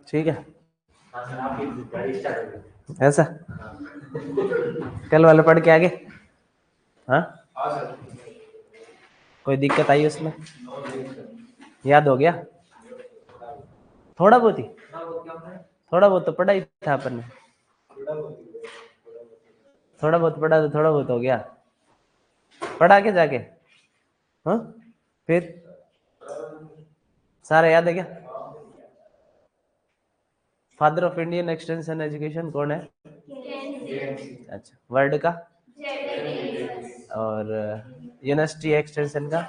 ठीक है ऐसा, कल वाले पढ़ के आगे। हाँ कोई दिक्कत आई उसमें? याद हो गया थोड़ा बहुत ही? थोड़ा बहुत तो पढ़ा ही था अपन ने, थोड़ा बहुत पढ़ा तो थोड़ा बहुत हो गया, पढ़ा के जाके। हाँ फिर सारा याद है क्या? Father of Indian extension education कौन है? अच्छा, वर्ड का और यूनिवर्सिटी एक्सटेंशन का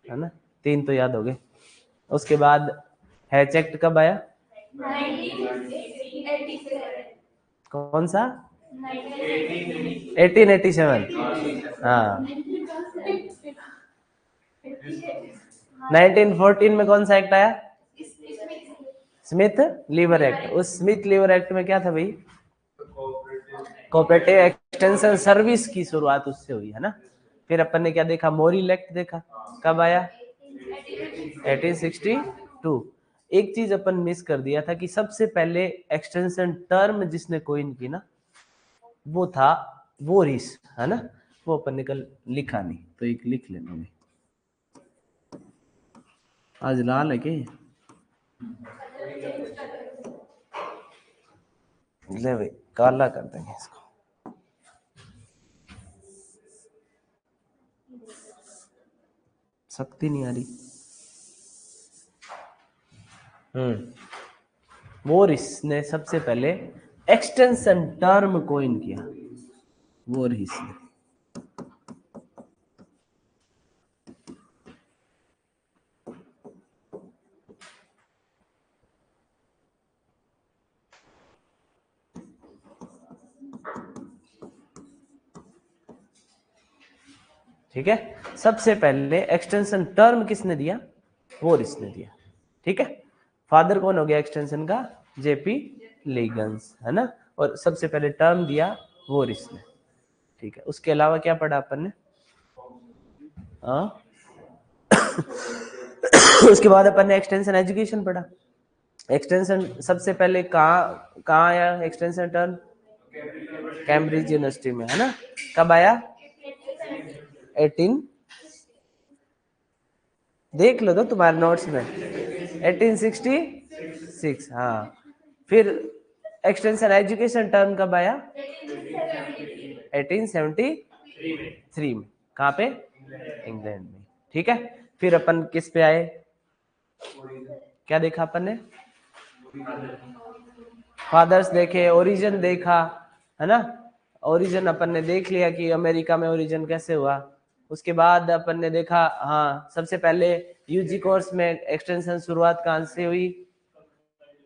है ना, 3 तो याद हो गए। उसके बाद हैच एक्ट कब आया? 1987। कौन सा? 1887। हाँ 1914 में कौन सा एक्ट आया? Smith Lever act. उस स्मिथ लीवर एक्ट में क्या था भाई? कोऑपरेटिव एक्सटेंशन सर्विस की शुरुआत उससे हुई है ना। फिर अपन ने क्या देखा? मोरिल एक्ट देखा, कब आया? 1862। एक चीज अपन मिस कर दिया था कि सबसे पहले एक्सटेंशन टर्म जिसने कोइन की ना, वो था वोरिस, है ना। वो अपन ने कल लिखा नहीं, तो एक लिख लेना भाई। आज लाल है क्या? ले भाई काला कर देंगे इसको। शक्ति नहीं आ रही। वोरिस ने सबसे पहले एक्सटेंशन टर्म कोइन किया, वोरिस ने। ठीक है, सबसे पहले एक्सटेंशन टर्म किसने दिया? वोरिस ने दिया। ठीक है, फादर कौन हो गया एक्सटेंशन का? जेपी लीगन्स, है ना। और सबसे पहले टर्म दिया वोरिस ने। ठीक है, उसके अलावा क्या पढ़ा अपन ने? हाँ उसके बाद अपन ने एक्सटेंशन एजुकेशन पढ़ा। एक्सटेंशन सबसे पहले कहाँ आया एक्सटेंशन टर्म? कैम्ब्रिज यूनिवर्सिटी में, है ना। कब आया? 18 देख लो तो तुम्हारे नोट्स में 1866। हाँ फिर एक्सटेंशन एजुकेशन टर्म कब आया? 1873 में। कहाँ पे? इंग्लैंड में। ठीक है, फिर अपन किस पे आए? क्या देखा अपन ने? फादर्स देखे, ओरिजिन देखा, है ना। ओरिजिन अपन ने देख लिया कि अमेरिका में ओरिजिन कैसे हुआ। उसके बाद अपन ने देखा, हाँ सबसे पहले यूजी कोर्स में एक्सटेंशन शुरुआत कहाँ से हुई?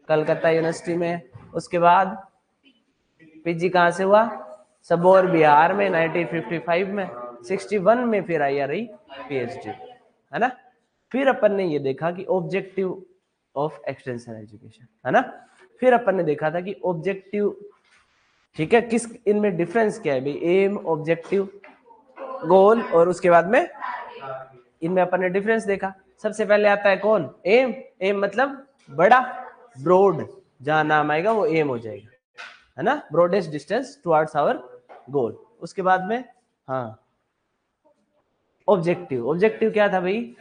कलकत्ता यूनिवर्सिटी में। उसके बाद पीजी कहाँ से हुआ? सबौर बिहार में 1955 में। 61 में फिर आई रही पीएचडी, है ना। फिर अपन ने ये देखा कि ऑब्जेक्टिव ऑफ एक्सटेंशन एजुकेशन, है ना। फिर अपन ने देखा था कि ऑब्जेक्टिव, ठीक है, किस इनमें डिफरेंस क्या है भाई? एम, ऑब्जेक्टिव, गोल, और उसके बाद में इनमें अपन ने डिफरेंस देखा। सबसे पहले आता है कौन? एम। एम मतलब बड़ा, ब्रॉड, जहां नाम आएगा वो एम हो जाएगा, है ना। Broadest distance towards our goal. उसके बाद में हाँ ऑब्जेक्टिव। ऑब्जेक्टिव क्या था भाई?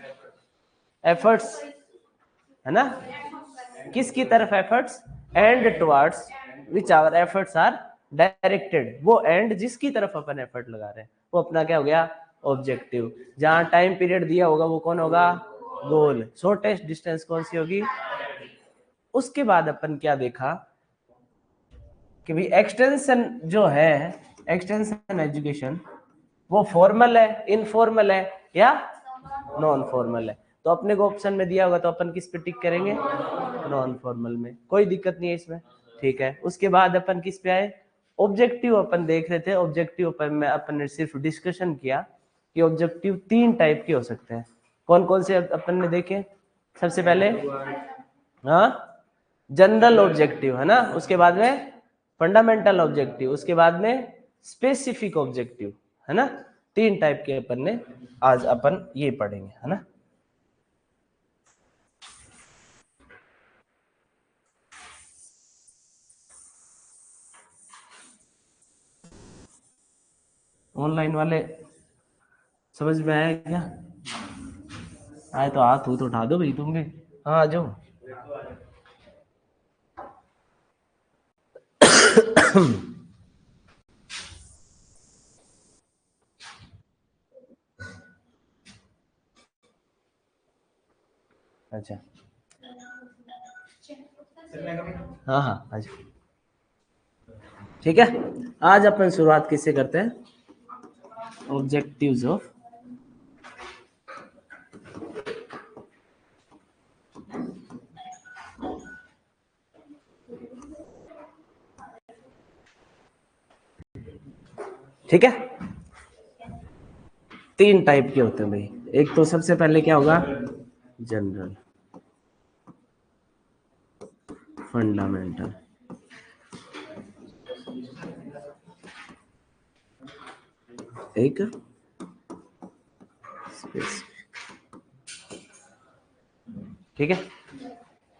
एफर्ट्स, है ना। किसकी तरफ efforts? End towards which our efforts are directed. वो एंड जिसकी तरफ अपन एफर्ट लगा रहे हैं वो अपना क्या हो गया? ऑब्जेक्टिव। जहां टाइम पीरियड दिया होगा वो कौन होगा? गोल। शॉर्टेस्ट डिस्टेंस कौन सी होगी? उसके बाद अपन क्या देखा कि भाई एक्सटेंशन जो है, एक्सटेंशन एजुकेशन, वो फॉर्मल है, इनफॉर्मल है या नॉन फॉर्मल है। तो अपने को ऑप्शन में दिया होगा तो अपन किस पे टिक करेंगे? नॉन फॉर्मल में। कोई दिक्कत नहीं है इसमें, ठीक है। उसके बाद अपन किस पे आए? ऑब्जेक्टिव अपन देख रहे थे। ऑब्जेक्टिव पर में अपन ने सिर्फ डिस्कशन किया कि ऑब्जेक्टिव 3 टाइप के हो सकते हैं। कौन कौन से अपन ने देखे? सबसे पहले हाँ जनरल ऑब्जेक्टिव, है ना। उसके बाद में फंडामेंटल ऑब्जेक्टिव, उसके बाद में स्पेसिफिक ऑब्जेक्टिव, है ना। 3 टाइप के अपन ने आज अपन ये पढ़ेंगे, है ना। ऑनलाइन वाले समझ में आया क्या? आए तो हाथ तो उठा दो भाई तुम भी। हाँ आ जाओ। अच्छा हाँ हाँ आ जाओ। ठीक है, आज अपन शुरुआत किससे करते हैं? ऑब्जेक्टिव्स ऑफ ठीक है, 3 टाइप के होते हैं भाई। एक तो सबसे पहले क्या होगा? जनरल, फंडामेंटल, एक स्पेसिफिक। ठीक है,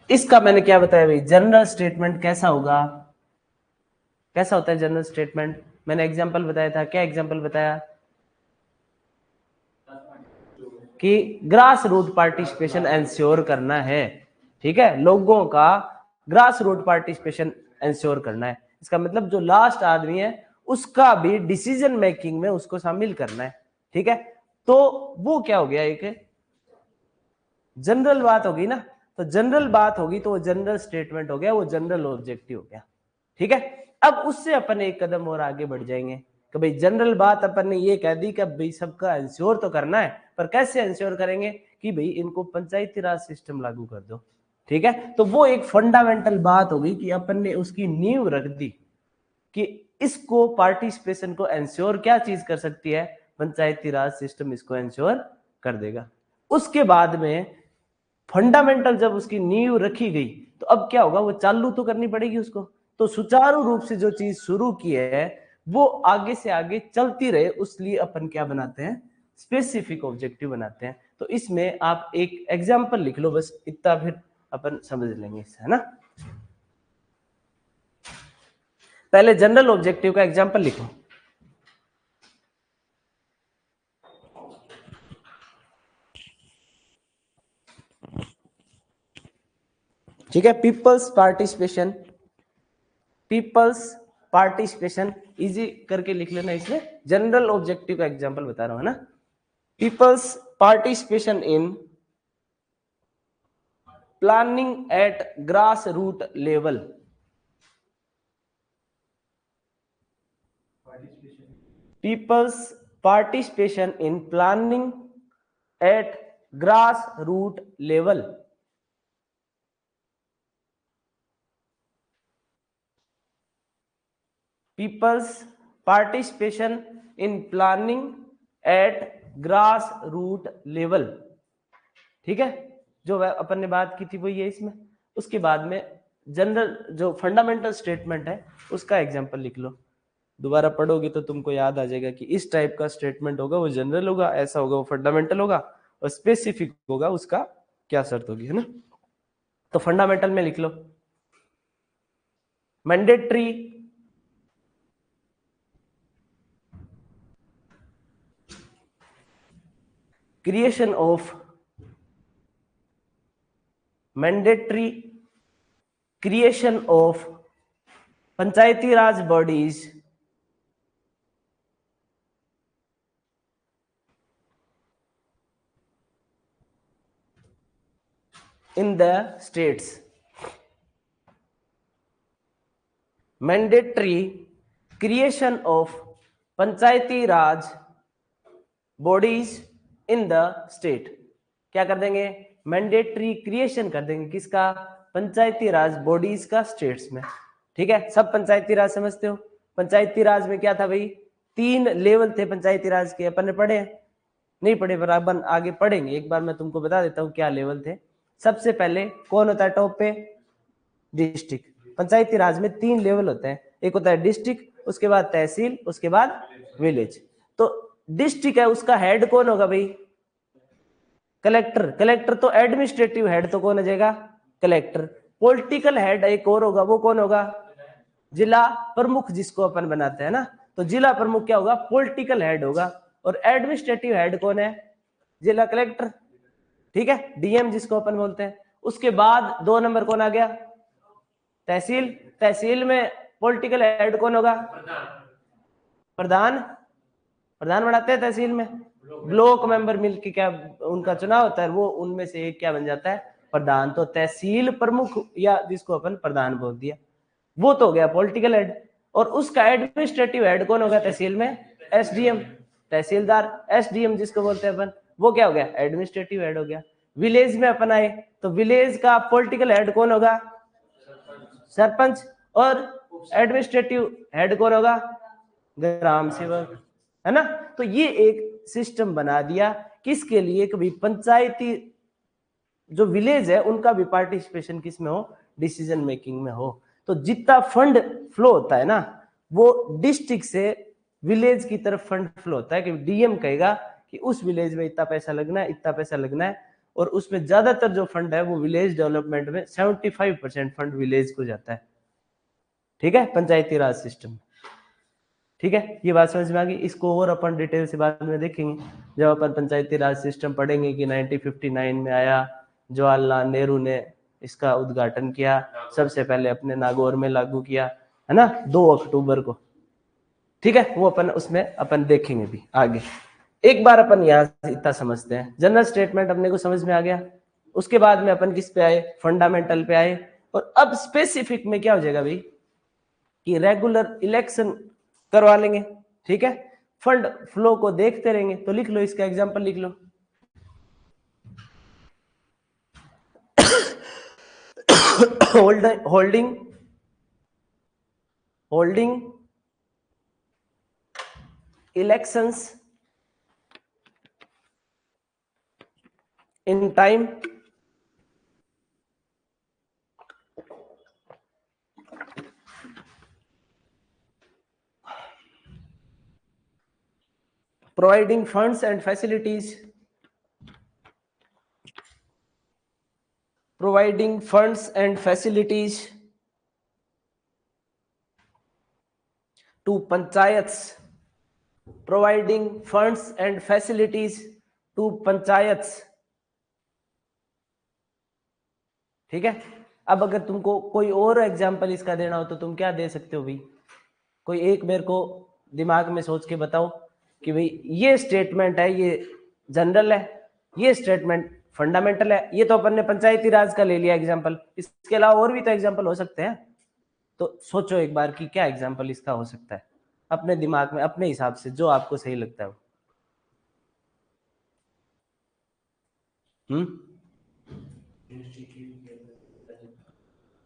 इसका मैंने क्या बताया भाई? जनरल स्टेटमेंट कैसा होगा? कैसा होता है जनरल स्टेटमेंट? मैंने एग्जांपल बताया था। क्या एग्जांपल बताया? कि ग्रास रूट पार्टिसिपेशन एंश्योर करना है। ठीक है, लोगों का ग्रास रूट पार्टिसिपेशन एंश्योर करना है। इसका मतलब जो लास्ट आदमी है उसका भी डिसीजन मेकिंग में उसको शामिल करना है। ठीक है, तो वो क्या हो गया? एक जनरल बात होगी ना, तो जनरल बात होगी तो वो जनरल स्टेटमेंट हो गया, वो जनरल ऑब्जेक्टिव हो गया। ठीक है, अब उससे अपन एक कदम और आगे बढ़ जाएंगे कि भाई जनरल बात अपन ने ये कह दी कि भाई सबका इंश्योर तो करना है, पर कैसे इंश्योर करेंगे? कि भाई इनको पंचायती राज सिस्टम लागू कर दो। ठीक है, तो वो एक फंडामेंटल बात होगी कि अपन ने उसकी नींव रख दी कि इसको पार्टिसिपेशन को इंश्योर क्या चीज कर सकती है? पंचायती राज सिस्टम इसको इंश्योर कर देगा। उसके बाद में फंडामेंटल जब उसकी नींव रखी गई तो अब क्या होगा? वो चालू तो करनी पड़ेगी उसको। तो सुचारू रूप से जो चीज शुरू की है वो आगे से आगे चलती रहे, उसलिए अपन क्या बनाते हैं? स्पेसिफिक ऑब्जेक्टिव बनाते हैं। तो इसमें आप एक एग्जांपल लिख लो, बस इतना, फिर अपन समझ लेंगे इससे, है ना। पहले जनरल ऑब्जेक्टिव का एग्जांपल लिखो। ठीक है, पीपल्स पार्टिसिपेशन इजी करके लिख लेना। इसमें जनरल ऑब्जेक्टिव का एग्जांपल बता रहा हूं, है ना। Peoples participation in planning at grassroots level. People's participation in planning at grassroots level. People's participation in planning at grassroots level. ठीक है, जो अपन ने बात की थी वो ये इसमें। उसके बाद में जनरल जो फंडामेंटल स्टेटमेंट है उसका एग्जांपल लिख लो। दोबारा पढ़ोगे तो तुमको याद आ जाएगा कि इस टाइप का स्टेटमेंट होगा वो जनरल होगा, ऐसा होगा वो फंडामेंटल होगा, और स्पेसिफिक होगा उसका क्या शर्त होगी, है ना। तो फंडामेंटल में लिख लो, mandatory creation of panchayati raj bodies in the states. Mandatory creation of panchayati raj bodies in the state. क्या कर देंगे? मैंडेटरी क्रिएशन कर देंगे किसका? पंचायती राज बॉडीज का स्टेट्स में। ठीक है, सब पंचायती राज समझते हो। पंचायती राज में क्या था भाई? 3 लेवल थे पंचायती राज के। अपन ने पढ़े हैं? नहीं पढ़े, पर अपन आगे पढ़ेंगे। एक बार मैं तुमको बता देता हूँ क्या लेवल थे। सबसे पहले कौन होता है टॉप पे? डिस्ट्रिक्ट। पंचायती राज में 3 लेवल होते हैं, एक होता है डिस्ट्रिक्ट, उसके बाद तहसील, उसके बाद विलेज। तो डिस्ट्रिक्ट है, उसका हेड कौन होगा भाई? कलेक्टर। कलेक्टर तो एडमिनिस्ट्रेटिव हेड तो कौन हो जाएगा? कलेक्टर। पॉलिटिकल हेड एक और होगा, वो कौन होगा? जिला प्रमुख, जिसको अपन बनाते हैं ना। तो जिला प्रमुख क्या होगा, पॉलिटिकल हेड होगा। और एडमिनिस्ट्रेटिव हेड कौन है, जिला कलेक्टर, ठीक है, डीएम जिसको अपन बोलते हैं। उसके बाद 2 नंबर कौन आ गया, तहसील। तहसील में पॉलिटिकल हेड कौन होगा, प्रधान। प्रधान बनाते हैं तहसील में, ब्लॉक मेंबर मिलके क्या उनका चुनाव होता है, वो उनमें से एक क्या बन जाता है, प्रधान। तो तहसील प्रमुख या जिसको अपन प्रधान बोल दिया, वो तो हो गया पॉलिटिकल हेड। और उसका एडमिनिस्ट्रेटिव हेड कौन होगा तहसील में, एसडीएम, तहसीलदार। एसडीएम जिसको बोलते हैं अपन, वो क्या हो गया, एडमिनिस्ट्रेटिव हेड हो गया। विलेज में अपन आए तो विलेज का पॉलिटिकल हेड कौन होगा, सरपंच। और एडमिनिस्ट्रेटिव हेड कौन होगा, ग्राम सेवक, है ना। तो ये एक सिस्टम बना दिया किसके लिए, कभी पंचायती जो विलेज है उनका भी पार्टिसिपेशन किस में हो, डिसीजन मेकिंग में हो। तो जितना फंड फ्लो होता है ना, वो डिस्ट्रिक्ट से विलेज की तरफ फंड फ्लो होता है कि डीएम कहेगा कि उस विलेज में इतना पैसा लगना है, इतना पैसा लगना है। और उसमें ज्यादातर जो फंड है वो विलेज डेवलपमेंट में 75% फंड विलेज को जाता है, ठीक है, पंचायती राज सिस्टम। ठीक है, ये बात समझ में आ गई। इसको और अपन डिटेल से बाद में देखेंगे जब अपन पंचायती राज सिस्टम पढ़ेंगे कि 1959 में आया, जवाहरलाल नेहरू ने इसका उद्घाटन किया, सबसे पहले अपने नागौर में लागू किया, है ना, 2 अक्टूबर को। ठीक है, वो अपन उसमें अपन देखेंगे भी आगे। एक बार अपन यहाँ से इतना समझते हैं, जनरल स्टेटमेंट अपने को समझ में आ गया। उसके बाद में अपन किस पे आए, फंडामेंटल पे आए। और अब स्पेसिफिक में क्या हो जाएगा भाई कि रेगुलर इलेक्शन करवा लेंगे, ठीक है, फंड फ्लो को देखते रहेंगे। तो लिख लो, इसका एग्जांपल लिख लो। Holding elections in time, providing funds and facilities, providing funds and facilities to panchayats, providing funds and facilities to panchayats। ठीक है, अब अगर तुमको कोई और एग्जांपल इसका देना हो तो तुम क्या दे सकते हो भाई, कोई एक मेरे को दिमाग में सोच के बताओ कि भाई ये स्टेटमेंट है, ये जनरल है, ये स्टेटमेंट फंडामेंटल है। ये तो अपन ने पंचायती राज का ले लिया एग्जांपल, इसके अलावा और भी तो एग्जांपल हो सकते हैं। तो सोचो एक बार कि क्या एग्जांपल इसका हो सकता है, अपने दिमाग में अपने हिसाब से जो आपको सही लगता है।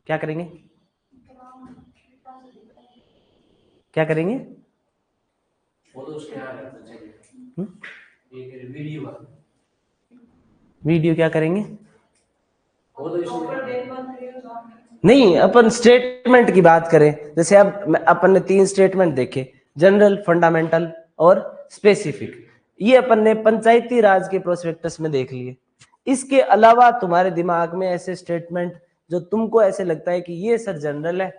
क्या करेंगे, क्या करेंगे, वीडियो क्या करेंगे, नहीं अपन स्टेटमेंट की बात करें। जैसे अब अपन ने 3 स्टेटमेंट देखे, जनरल, फंडामेंटल और स्पेसिफिक। ये अपन ने पंचायती राज के प्रोस्पेक्टस में देख लिए। इसके अलावा तुम्हारे दिमाग में ऐसे स्टेटमेंट जो तुमको ऐसे लगता है कि ये सर जनरल है,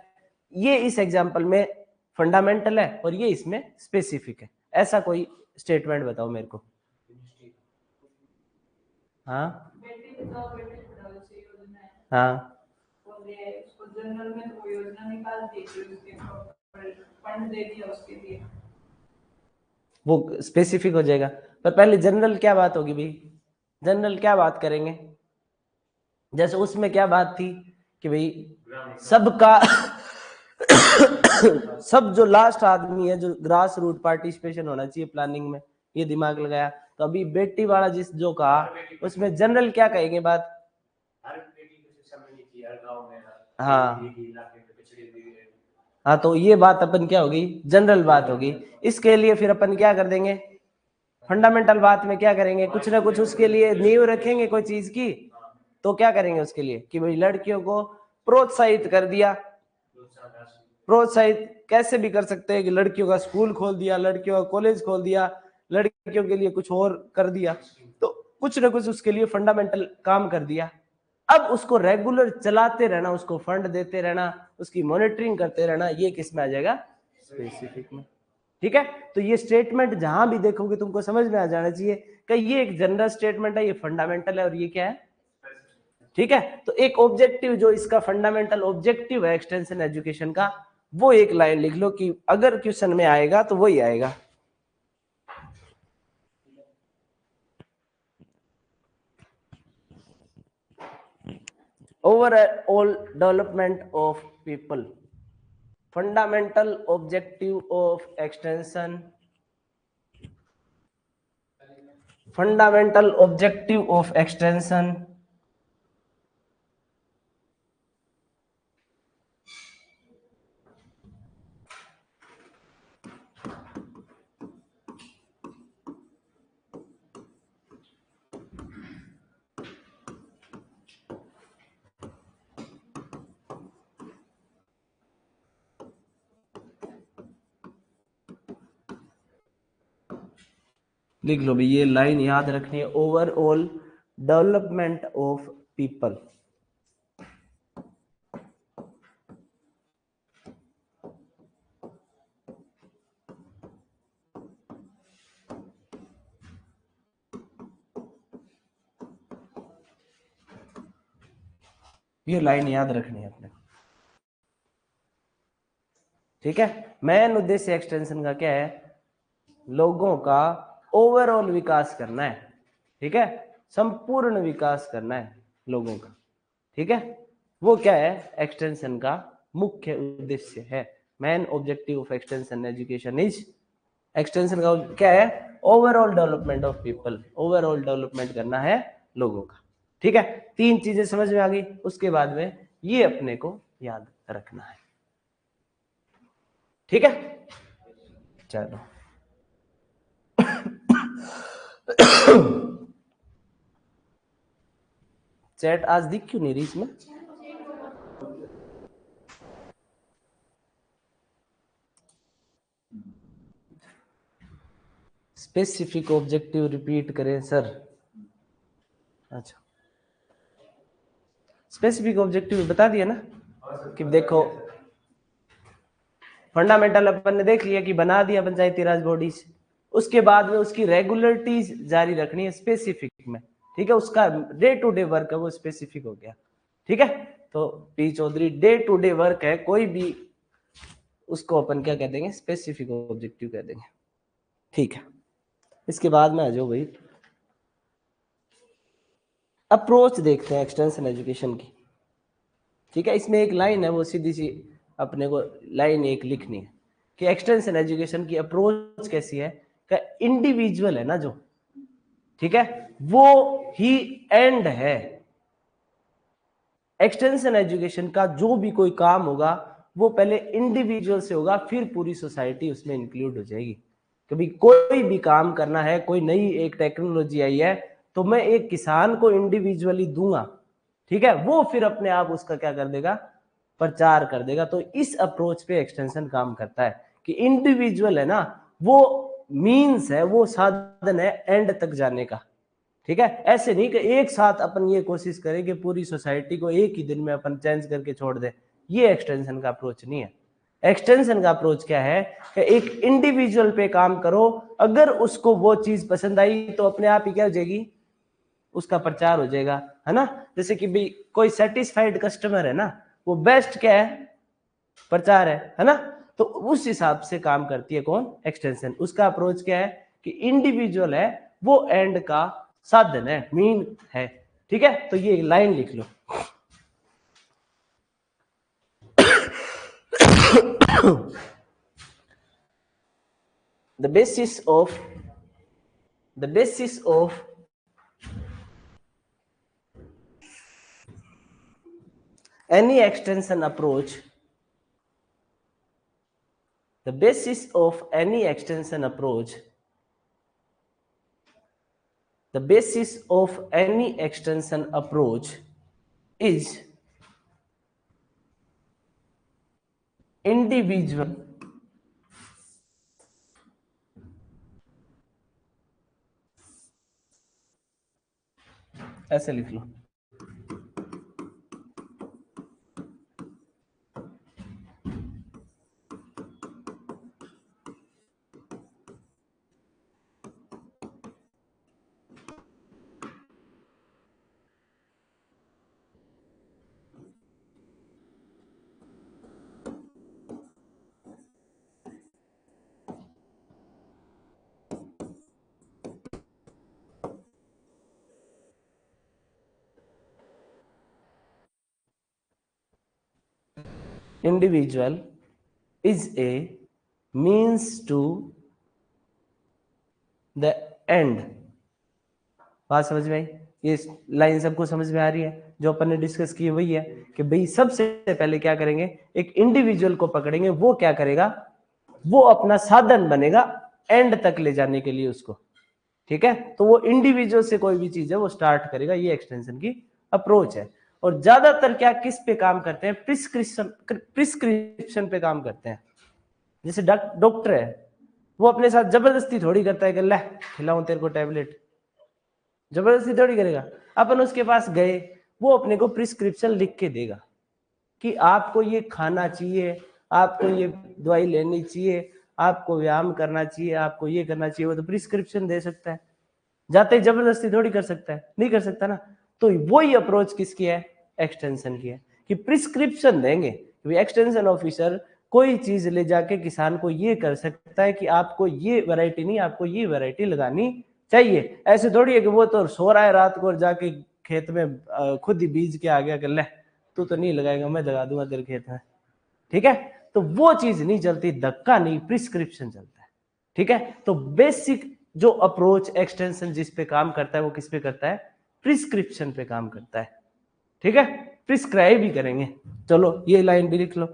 ये इस एग्जाम्पल में फंडामेंटल है और ये इसमें स्पेसिफिक है, ऐसा कोई स्टेटमेंट बताओ मेरे को। हाँ हाँ, जनरल में तो योजना निकाल दी, फंड दे दिया उसके लिए, वो स्पेसिफिक हो जाएगा। पर पहले जनरल क्या बात होगी भाई, जनरल क्या बात करेंगे। जैसे उसमें क्या बात थी कि भाई सबका सब जो लास्ट आदमी है, जो ग्रास रूट पार्टिसिपेशन होना चाहिए प्लानिंग में, ये दिमाग लगाया। तो अभी बेटी वाला जिस जो कहा उसमें जनरल क्या कहेंगे बात, हाँ हाँ, तो ये बात अपन क्या होगी, जनरल बात होगी। इसके लिए फिर अपन क्या कर देंगे, फंडामेंटल बात में क्या करेंगे, कुछ ना कुछ उसके लिए नींव रखेंगे कोई चीज की। तो क्या करेंगे उसके लिए कि भाई लड़कियों को प्रोत्साहित कर दिया। प्रोत्साहित कैसे भी कर सकते हैं कि लड़कियों का स्कूल खोल दिया, लड़कियों का कॉलेज खोल दिया, लड़कियों के लिए कुछ और कर दिया। तो कुछ ना कुछ उसके लिए फंडामेंटल काम कर दिया। अब उसको रेगुलर चलाते रहना, उसको फंड देते रहना, उसकी मॉनिटरिंग करते रहना, ये किस में आ जाएगा, स्पेसिफिक में। ठीक है, तो ये स्टेटमेंट जहां भी देखोगे तुमको समझ में आ जाना चाहिए कि ये एक जनरल स्टेटमेंट है, ये फंडामेंटल है और ये क्या है, ठीक है। तो एक ऑब्जेक्टिव जो इसका फंडामेंटल ऑब्जेक्टिव है एक्सटेंशन एजुकेशन का, वो एक लाइन लिख लो कि अगर क्वेश्चन में आएगा तो वही आएगा। Overall development of people, fundamental objective of extension, fundamental objective of extension, लिख लो भाई, ये लाइन याद रखनी है, ओवरऑल डेवलपमेंट ऑफ पीपल। ये लाइन याद रखनी है अपने, ठीक है। मेन उद्देश्य एक्सटेंशन का क्या है, लोगों का ओवरऑल विकास करना है, ठीक है, संपूर्ण विकास करना है लोगों का, ठीक है। वो क्या है एक्सटेंशन का मुख्य उद्देश्य है। Main objective of extension education is, extension का क्या है, overall development of people, overall development करना है लोगों का, ठीक है। तीन चीजें समझ में आ गई, उसके बाद में ये अपने को याद रखना है, ठीक है। चलो चैट आज दिख क्यों नहीं रही इसमें, स्पेसिफिक ऑब्जेक्टिव रिपीट करें सर, अच्छा स्पेसिफिक ऑब्जेक्टिव बता दिया ना कि देखो फंडामेंटल अपन ने देख लिया कि बना दिया पंचायती राज बॉडीज, उसके बाद में उसकी रेगुलरिटीज जारी रखनी है स्पेसिफिक में, ठीक है, उसका डे टू डे वर्क है वो स्पेसिफिक हो गया, ठीक है। तो P Chaudhary day to day work है कोई भी, उसको अपन क्या कह देंगे, स्पेसिफिक ऑब्जेक्टिव कह देंगे, ठीक है। इसके बाद में आ जाओ भाई, अप्रोच देखते हैं एक्सटेंशन एजुकेशन की, ठीक है। इसमें एक लाइन है वो सीधी सी अपने को लाइन एक लिखनी है कि एक्सटेंशन एजुकेशन की अप्रोच कैसी है, कि इंडिविजुअल है ना जो, ठीक है, वो ही एंड है। एक्सटेंशन एजुकेशन का जो भी कोई काम होगा वो पहले इंडिविजुअल से होगा, फिर पूरी सोसाइटी उसमें इंक्लूड हो जाएगी। कभी कोई भी काम करना है, कोई नई एक टेक्नोलॉजी आई है तो मैं एक किसान को इंडिविजुअली दूंगा, ठीक है, वो फिर अपने आप उसका क्या कर देगा, प्रचार कर देगा। तो इस अप्रोच पे एक्सटेंशन काम करता है कि इंडिविजुअल है ना, वो मीन्स है, वो साधन है एंड तक जाने का, ठीक है। ऐसे नहीं कि एक साथ अपन ये कोशिश करें कि पूरी सोसाइटी को एक ही दिन में अपन चेंज करके छोड़ दे, ये एक्सटेंशन का अप्रोच नहीं है। एक्सटेंशन का अप्रोच क्या है कि एक इंडिविजुअल पे काम करो, अगर उसको वो चीज पसंद आई तो अपने आप ही क्या हो जाएगी, उसका प्रचार हो जाएगा, है ना। जैसे कि भाई कोई सेटिस्फाइड कस्टमर है ना, वो बेस्ट क्या है, प्रचार है ना। तो उस हिसाब से काम करती है कौन, एक्सटेंशन। उसका अप्रोच क्या है कि इंडिविजुअल है, वो एंड का साधन है, मीन है, ठीक है। तो ये लाइन लिख लो the basis of any extension approach, the basis of any extension approach, the basis of any extension approach is individual ऐसे लिख लो, individual is a means to the end. बात समझ में आई? ये लाइन सबको समझ में आ रही है? जो अपन ने डिस्कस की वही है कि भाई सबसे पहले क्या करेंगे, एक इंडिविजुअल को पकड़ेंगे, वो क्या करेगा, वो अपना साधन बनेगा एंड तक ले जाने के लिए उसको। ठीक है, तो वो इंडिविजुअल से कोई भी चीज है वो स्टार्ट करेगा, ये एक्सटेंशन की अप्रोच है। और ज्यादातर क्या किस पे काम करते हैं, प्रिस्क्रिप्शन पे काम करते हैं। जैसे डॉक्टर है, वो अपने साथ जबरदस्ती थोड़ी करता है कि ले खिलाऊं तेरे को टैबलेट, जबरदस्ती थोड़ी करेगा। अपन उसके पास गए, वो अपने को प्रिस्क्रिप्शन लिख के देगा कि आपको ये खाना चाहिए, आपको ये दवाई लेनी चाहिए, आपको व्यायाम करना चाहिए, आपको ये करना चाहिए। वो तो प्रिस्क्रिप्शन दे सकता है, जाते ही जबरदस्ती थोड़ी कर सकता है, नहीं कर सकता ना। तो वही अप्रोच किसकी है, एक्सटेंशन की है, कि प्रिस्क्रिप्शन देंगे। एक्सटेंशन ऑफिसर कोई चीज ले जाके किसान को ये कर सकता है कि आपको ये वैरायटी नहीं, आपको ये वैरायटी लगानी चाहिए। ऐसे थोड़ी है कि वो तो सो रहा है रात को और जाके खेत में खुद ही बीज के आ गया कि ले तू तो नहीं लगाएगा, मैं लगा दूंगा तेरे खेत में। ठीक है, तो वो चीज नहीं चलती, धक्का नहीं, प्रिस्क्रिप्शन चलता है। ठीक है, तो बेसिक जो अप्रोच एक्सटेंशन जिस पे काम करता है वो किस पे करता है, प्रिस्क्रिप्शन पे काम करता है। ठीक है, प्रिस्क्राइब ही करेंगे। चलो ये लाइन भी लिख लो।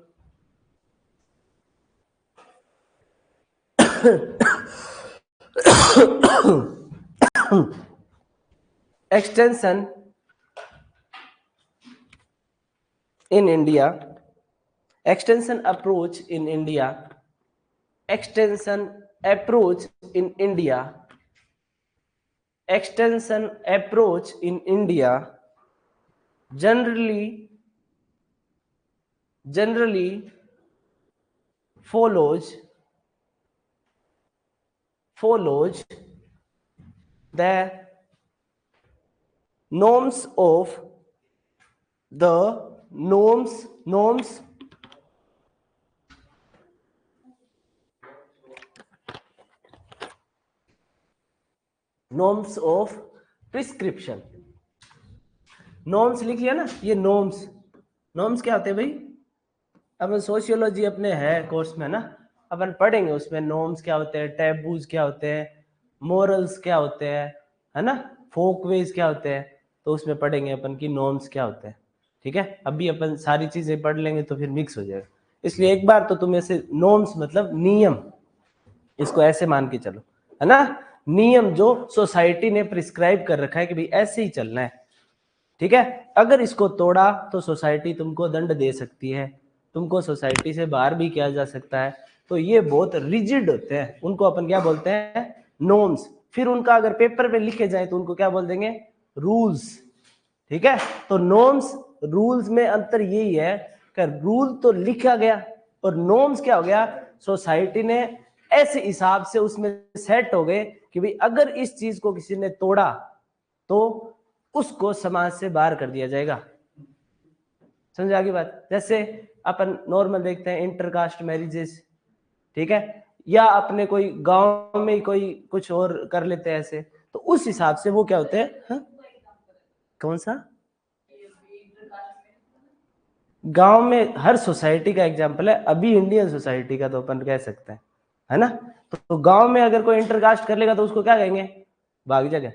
Extension in India, extension approach in India, extension approach in India, extension approach in India generally follows the norms of the norms of prescription। Norms लिख लिया ना, ये नॉर्म्स क्या होते हैं भाई, अपन सोशियोलॉजी अपने है कोर्स में ना, अपन पढ़ेंगे उसमें नॉर्म्स क्या होते हैं, टैबूज क्या होते हैं, मोरल्स क्या होते हैं, है ना, फोकवेज क्या होते हैं, तो उसमें पढ़ेंगे अपन की नॉर्म्स क्या होते हैं। ठीक है, अभी अपन सारी चीजें पढ़ लेंगे तो फिर मिक्स हो जाएगा, इसलिए एक बार तो तुम ऐसे नॉर्म्स मतलब नियम, इसको ऐसे मान के चलो, है ना, नियम जो सोसाइटी ने प्रिस्क्राइब कर रखा है कि भाई ऐसे ही चलना है। ठीक है, अगर इसको तोड़ा तो सोसाइटी तुमको दंड दे सकती है, तुमको सोसाइटी से बाहर भी किया जा सकता है। तो ये बहुत रिजिड होते हैं, उनको अपन क्या बोलते हैं, नॉर्म्स। फिर उनका अगर पेपर पे लिखे जाए तो उनको क्या बोल देंगे, रूल्स। ठीक है, तो नॉर्म्स रूल्स में अंतर यही है कि रूल तो लिखा गया और नॉर्म्स क्या हो गया, सोसाइटी ने ऐसे हिसाब से उसमें सेट हो गए कि भाई अगर इस चीज को किसी ने तोड़ा तो उसको समाज से बाहर कर दिया जाएगा। समझ आगे बात? जैसे अपन नॉर्मल देखते हैं इंटरकास्ट मैरिजेस, ठीक है, या अपने कोई गांव में कोई कुछ और कर लेते हैं ऐसे, तो उस हिसाब से वो क्या होते हैं, हाँ? कौन सा गांव में, हर सोसाइटी का एग्जांपल है, अभी इंडियन सोसाइटी का तो अपन कह सकते हैं, है ना। तो गांव में अगर कोई इंटरकास्ट कर लेगा तो उसको क्या कहेंगे, भाग जा,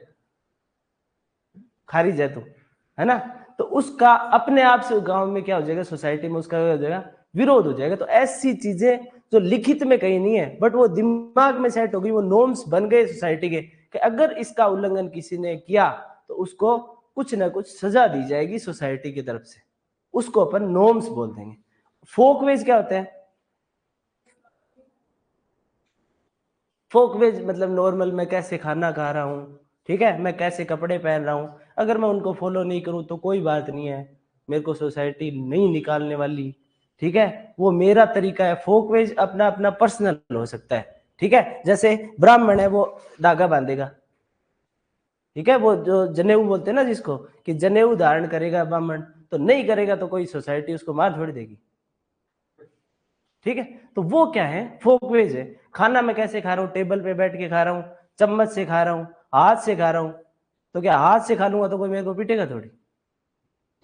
खारिज है तू, है ना। तो उसका अपने आप से गांव में क्या हो जाएगा, सोसाइटी में उसका क्या हो जाएगा, विरोध हो जाएगा। तो ऐसी चीजें जो लिखित में कहीं नहीं है बट वो दिमाग में सेट हो गई, वो नॉर्म्स बन गए सोसाइटी के कि अगर इसका उल्लंघन किसी ने किया तो उसको कुछ ना कुछ सजा दी जाएगी सोसाइटी की तरफ से, उसको अपन नॉर्म्स बोल देंगे। फोकवेज क्या होते हैं, फोकवेज मतलब नॉर्मल मैं कैसे खाना खा रहा हूँ, ठीक है, मैं कैसे कपड़े पहन रहा हूँ, अगर मैं उनको फॉलो नहीं करूँ तो कोई बात नहीं है, मेरे को सोसाइटी नहीं निकालने वाली। ठीक है, वो मेरा तरीका है। फोकवेज अपना अपना पर्सनल हो सकता है। ठीक है, जैसे ब्राह्मण है वो धागा बांधेगा, ठीक है, वो जो जनेऊ बोलते हैं ना जिसको, कि जनेऊ धारण करेगा ब्राह्मण, तो नहीं करेगा तो कोई सोसाइटी उसको मार छोड़ देगी। ठीक है, तो वो क्या है, फोकवेज है। खाना मैं कैसे खा रहा हूँ, टेबल पे बैठ के खा रहा हूँ, चम्मच से खा रहा हूँ, हाथ से खा रहा हूँ, तो क्या हाथ से खा लूंगा तो कोई मेरे को पीटेगा थोड़ी।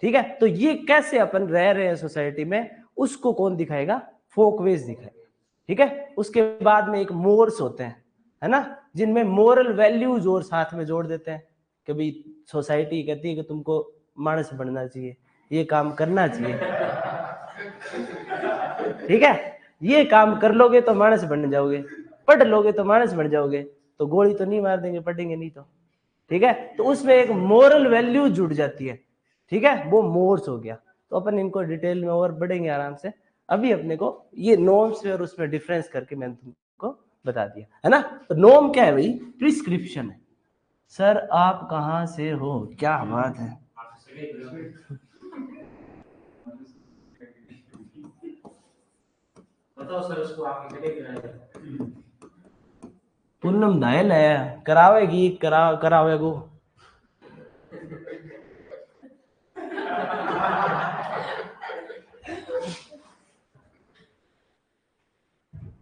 ठीक है, तो ये कैसे अपन रह रहे हैं सोसाइटी में, उसको कौन दिखाएगा? फोकवेज दिखाएगा। ठीक है, उसके बाद में एक मोर्स होते हैं, है ना, जिनमें मोरल वैल्यूज और साथ में जोड़ देते हैं कि भाई सोसाइटी कहती है कि तुमको मानस बनना चाहिए, ये काम करना चाहिए, ठीक है, ये काम कर लोगे तो मानस बन जाओगे, पढ़ लोगे तो मानस बन जाओगे, तो गोली तो नहीं मार देंगे पढ़ेंगे नहीं तो, ठीक है। तो उसमें एक मोरल वैल्यू जुड़ जाती है, ठीक है, वो मोर्स हो गया। तो अपन इनको डिटेल में और बढ़ेंगे आराम से। अभी अपने को ये नॉर्म्स और उसमें डिफरेंस करके मैंने तुमको बता दिया, है ना। तो नॉर्म क्या है भाई? प्रिस्क्रिप्शन है। सर आप कहाँ से हो? क्या बात है। बताओ सर, उसको आपने कटे गिराया? पूनम दायल है, करावेगी, करावेगो।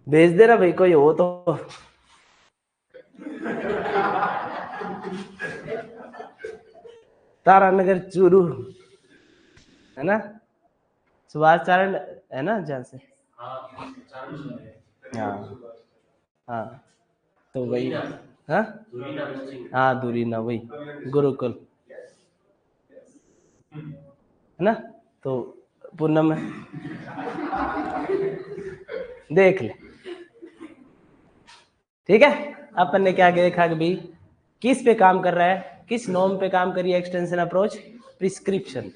भेज देना भाई कोई हो तो। तारानगर चूरू, है ना, सुभाष चारण है ना जहाँ से। हाँ हाँ, तो वही, हाँ हाँ, दूरी ना, वही गुरुकुल, है ना। तो पूनम है, देख ले, ठीक है। अपन ने क्या देखा कि भाई किस पे काम कर रहा है, किस नॉर्म पे काम करिए एक्सटेंशन अप्रोच? प्रिस्क्रिप्शन।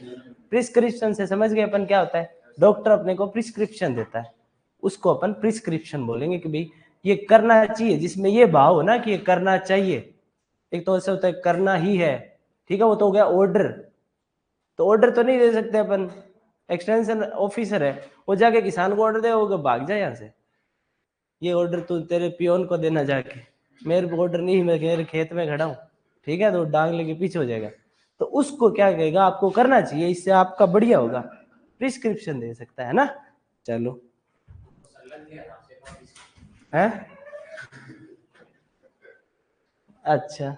प्रिस्क्रिप्शन से समझ गए अपन क्या होता है? डॉक्टर अपने को प्रिस्क्रिप्शन देता है, उसको अपन प्रिस्क्रिप्शन बोलेंगे कि भाई ये करना चाहिए, जिसमें ये भाव हो ना कि ये करना चाहिए। एक तो ऐसा होता है करना ही है, ठीक है, वो तो हो गया ऑर्डर। तो ऑर्डर तो नहीं दे सकते अपन, एक्सटेंशन ऑफिसर है, वो जाके किसान को ऑर्डर दे, वो भाग जाए यहाँ से, ये ऑर्डर तू तेरे पियोन को देना जाके, मेरे को ऑर्डर नहीं, मैं मेरे खेत में खड़ा हूँ, ठीक है, तो डांग लेके पीछे हो जाएगा। तो उसको क्या कहेगा? आपको करना चाहिए, इससे आपका बढ़िया होगा, प्रिस्क्रिप्शन दे सकता है ना। चलो है, अच्छा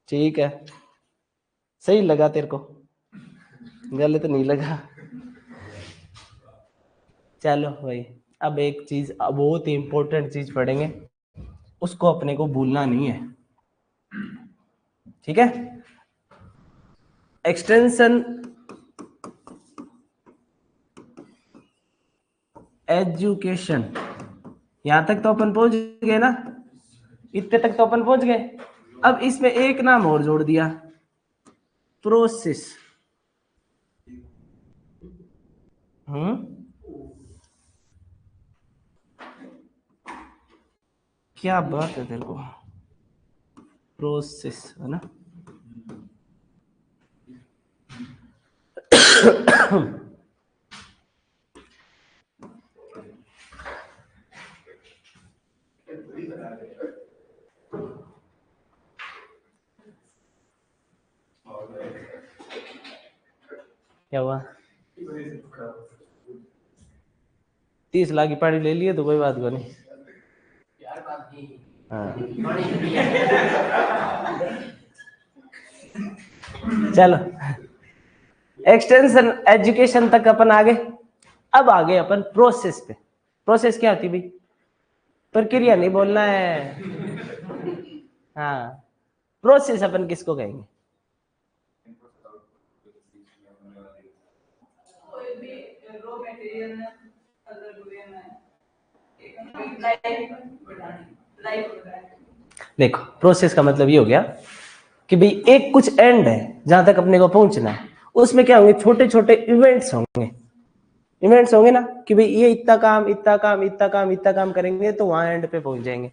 ठीक है, सही लगा तेरे को, गलत नहीं लगा। चलो भाई, अब एक चीज, बहुत ही इंपॉर्टेंट चीज पढ़ेंगे, उसको अपने को भूलना नहीं है, ठीक है। एक्सटेंशन एजुकेशन, यहां तक तो अपन पहुंच गए ना, इतने तक तो अपन पहुंच गए। अब इसमें एक नाम और जोड़ दिया, प्रोसेस। क्या बात है तेरे को, प्रोसेस, है ना। क्या हुआ? 30 लाख की पानी ले लिए तो कोई बात को नहीं। हाँ चलो, एक्सटेंशन एजुकेशन तक अपन आगे। अब आगे अपन प्रोसेस पे। प्रोसेस क्या होती भाई? प्रक्रिया नहीं बोलना है, हाँ। प्रोसेस अपन किसको कहेंगे? देखो, प्रोसेस का मतलब ये हो गया कि भाई एक कुछ एंड है जहां तक अपने को पहुंचना है, उसमें क्या होंगे? छोटे छोटे इवेंट्स होंगे, इवेंट्स होंगे ना, कि भाई ये इतना काम इतना काम इतना काम इतना काम करेंगे तो वहां एंड पे पहुंच जाएंगे।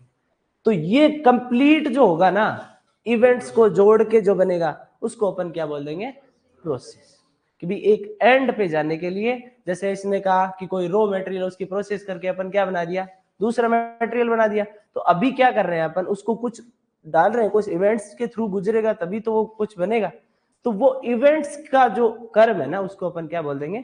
तो ये कंप्लीट जो होगा ना, इवेंट्स को जोड़ के जो बनेगा, उसको अपन क्या बोल देंगे? प्रोसेस। कि भाई एक एंड पे जाने के लिए, जैसे इसने कहा कि कोई रॉ मटेरियल, उसकी प्रोसेस करके अपन क्या बना दिया? दूसरा मटेरियल बना दिया। तो अभी क्या कर रहे हैं अपन? उसको कुछ डाल रहे हैं, कुछ इवेंट्स के थ्रू गुजरेगा तभी तो वो कुछ बनेगा। तो वो इवेंट्स का जो कर्म है ना, उसको अपन क्या बोल देंगे?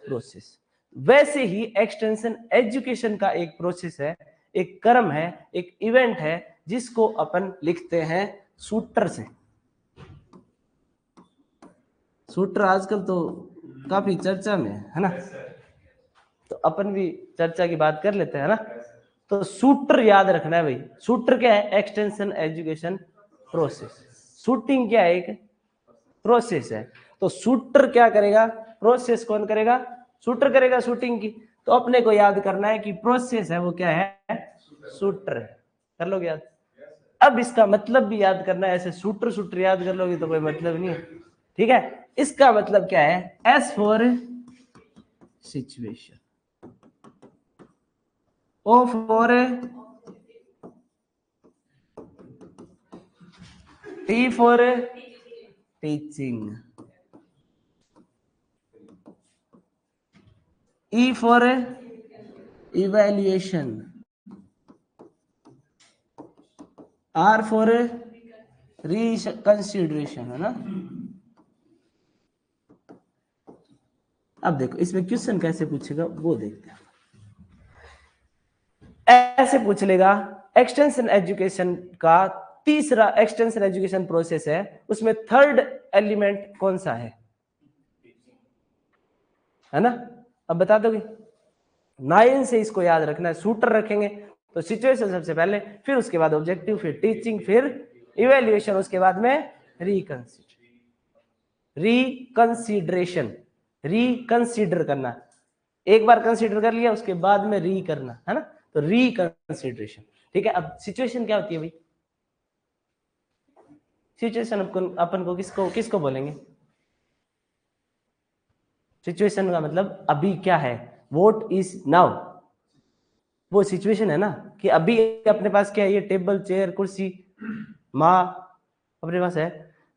प्रोसेस। वैसे ही एक्सटेंशन एजुकेशन का एक प्रोसेस है, एक कर्म है, एक इवेंट है, जिसको अपन लिखते हैं सूत्र से। सूत्र आजकल तो काफी चर्चा में है ना, तो अपन भी चर्चा की बात कर लेते हैं ना। तो शूटर याद रखना है भाई। शूटर क्या है? Extension education process. शूटिंग क्या है? एक प्रोसेस है। तो शूटर क्या करेगा? प्रोसेस कौन करेगा? शूटर करेगा शूटिंग की। तो अपने को याद करना है कि प्रोसेस है वो क्या है? शूटर है। कर लोगे याद? अब इसका मतलब भी याद करना है। ऐसे शूटर शूटर याद कर लोगे तो कोई मतलब नहीं है। ठीक है, इसका मतलब क्या है? S for situation, O for T for teaching, E for evaluation, R for reconsideration, है ना। अब देखो इसमें क्वेश्चन कैसे पूछेगा वो देखते हैं। ऐसे पूछ लेगा, एक्सटेंशन एजुकेशन का तीसरा एक्सटेंशन एजुकेशन प्रोसेस है, उसमें थर्ड एलिमेंट कौन सा है ना। अब बता दोगे? 9 से इसको याद रखना है। शूटर रखेंगे तो सिचुएशन सबसे पहले, फिर उसके बाद ऑब्जेक्टिव, फिर टीचिंग, फिर इवेल्युएशन, उसके बाद में रिकंसिडरेशन, रिकंसिडर करना। एक बार कंसीडर कर लिया उसके बाद में री करना, है ना। तो रिकंसिडरेशन। ठीक है, अब सिचुएशन क्या होती है भाई? सिचुएशन अपन को किसको किसको बोलेंगे? सिचुएशन का मतलब अभी क्या है? व्हाट इज नाउ, वो सिचुएशन है ना। कि अभी अपने पास क्या है? ये टेबल, चेयर, कुर्सी, माँ अपने पास है।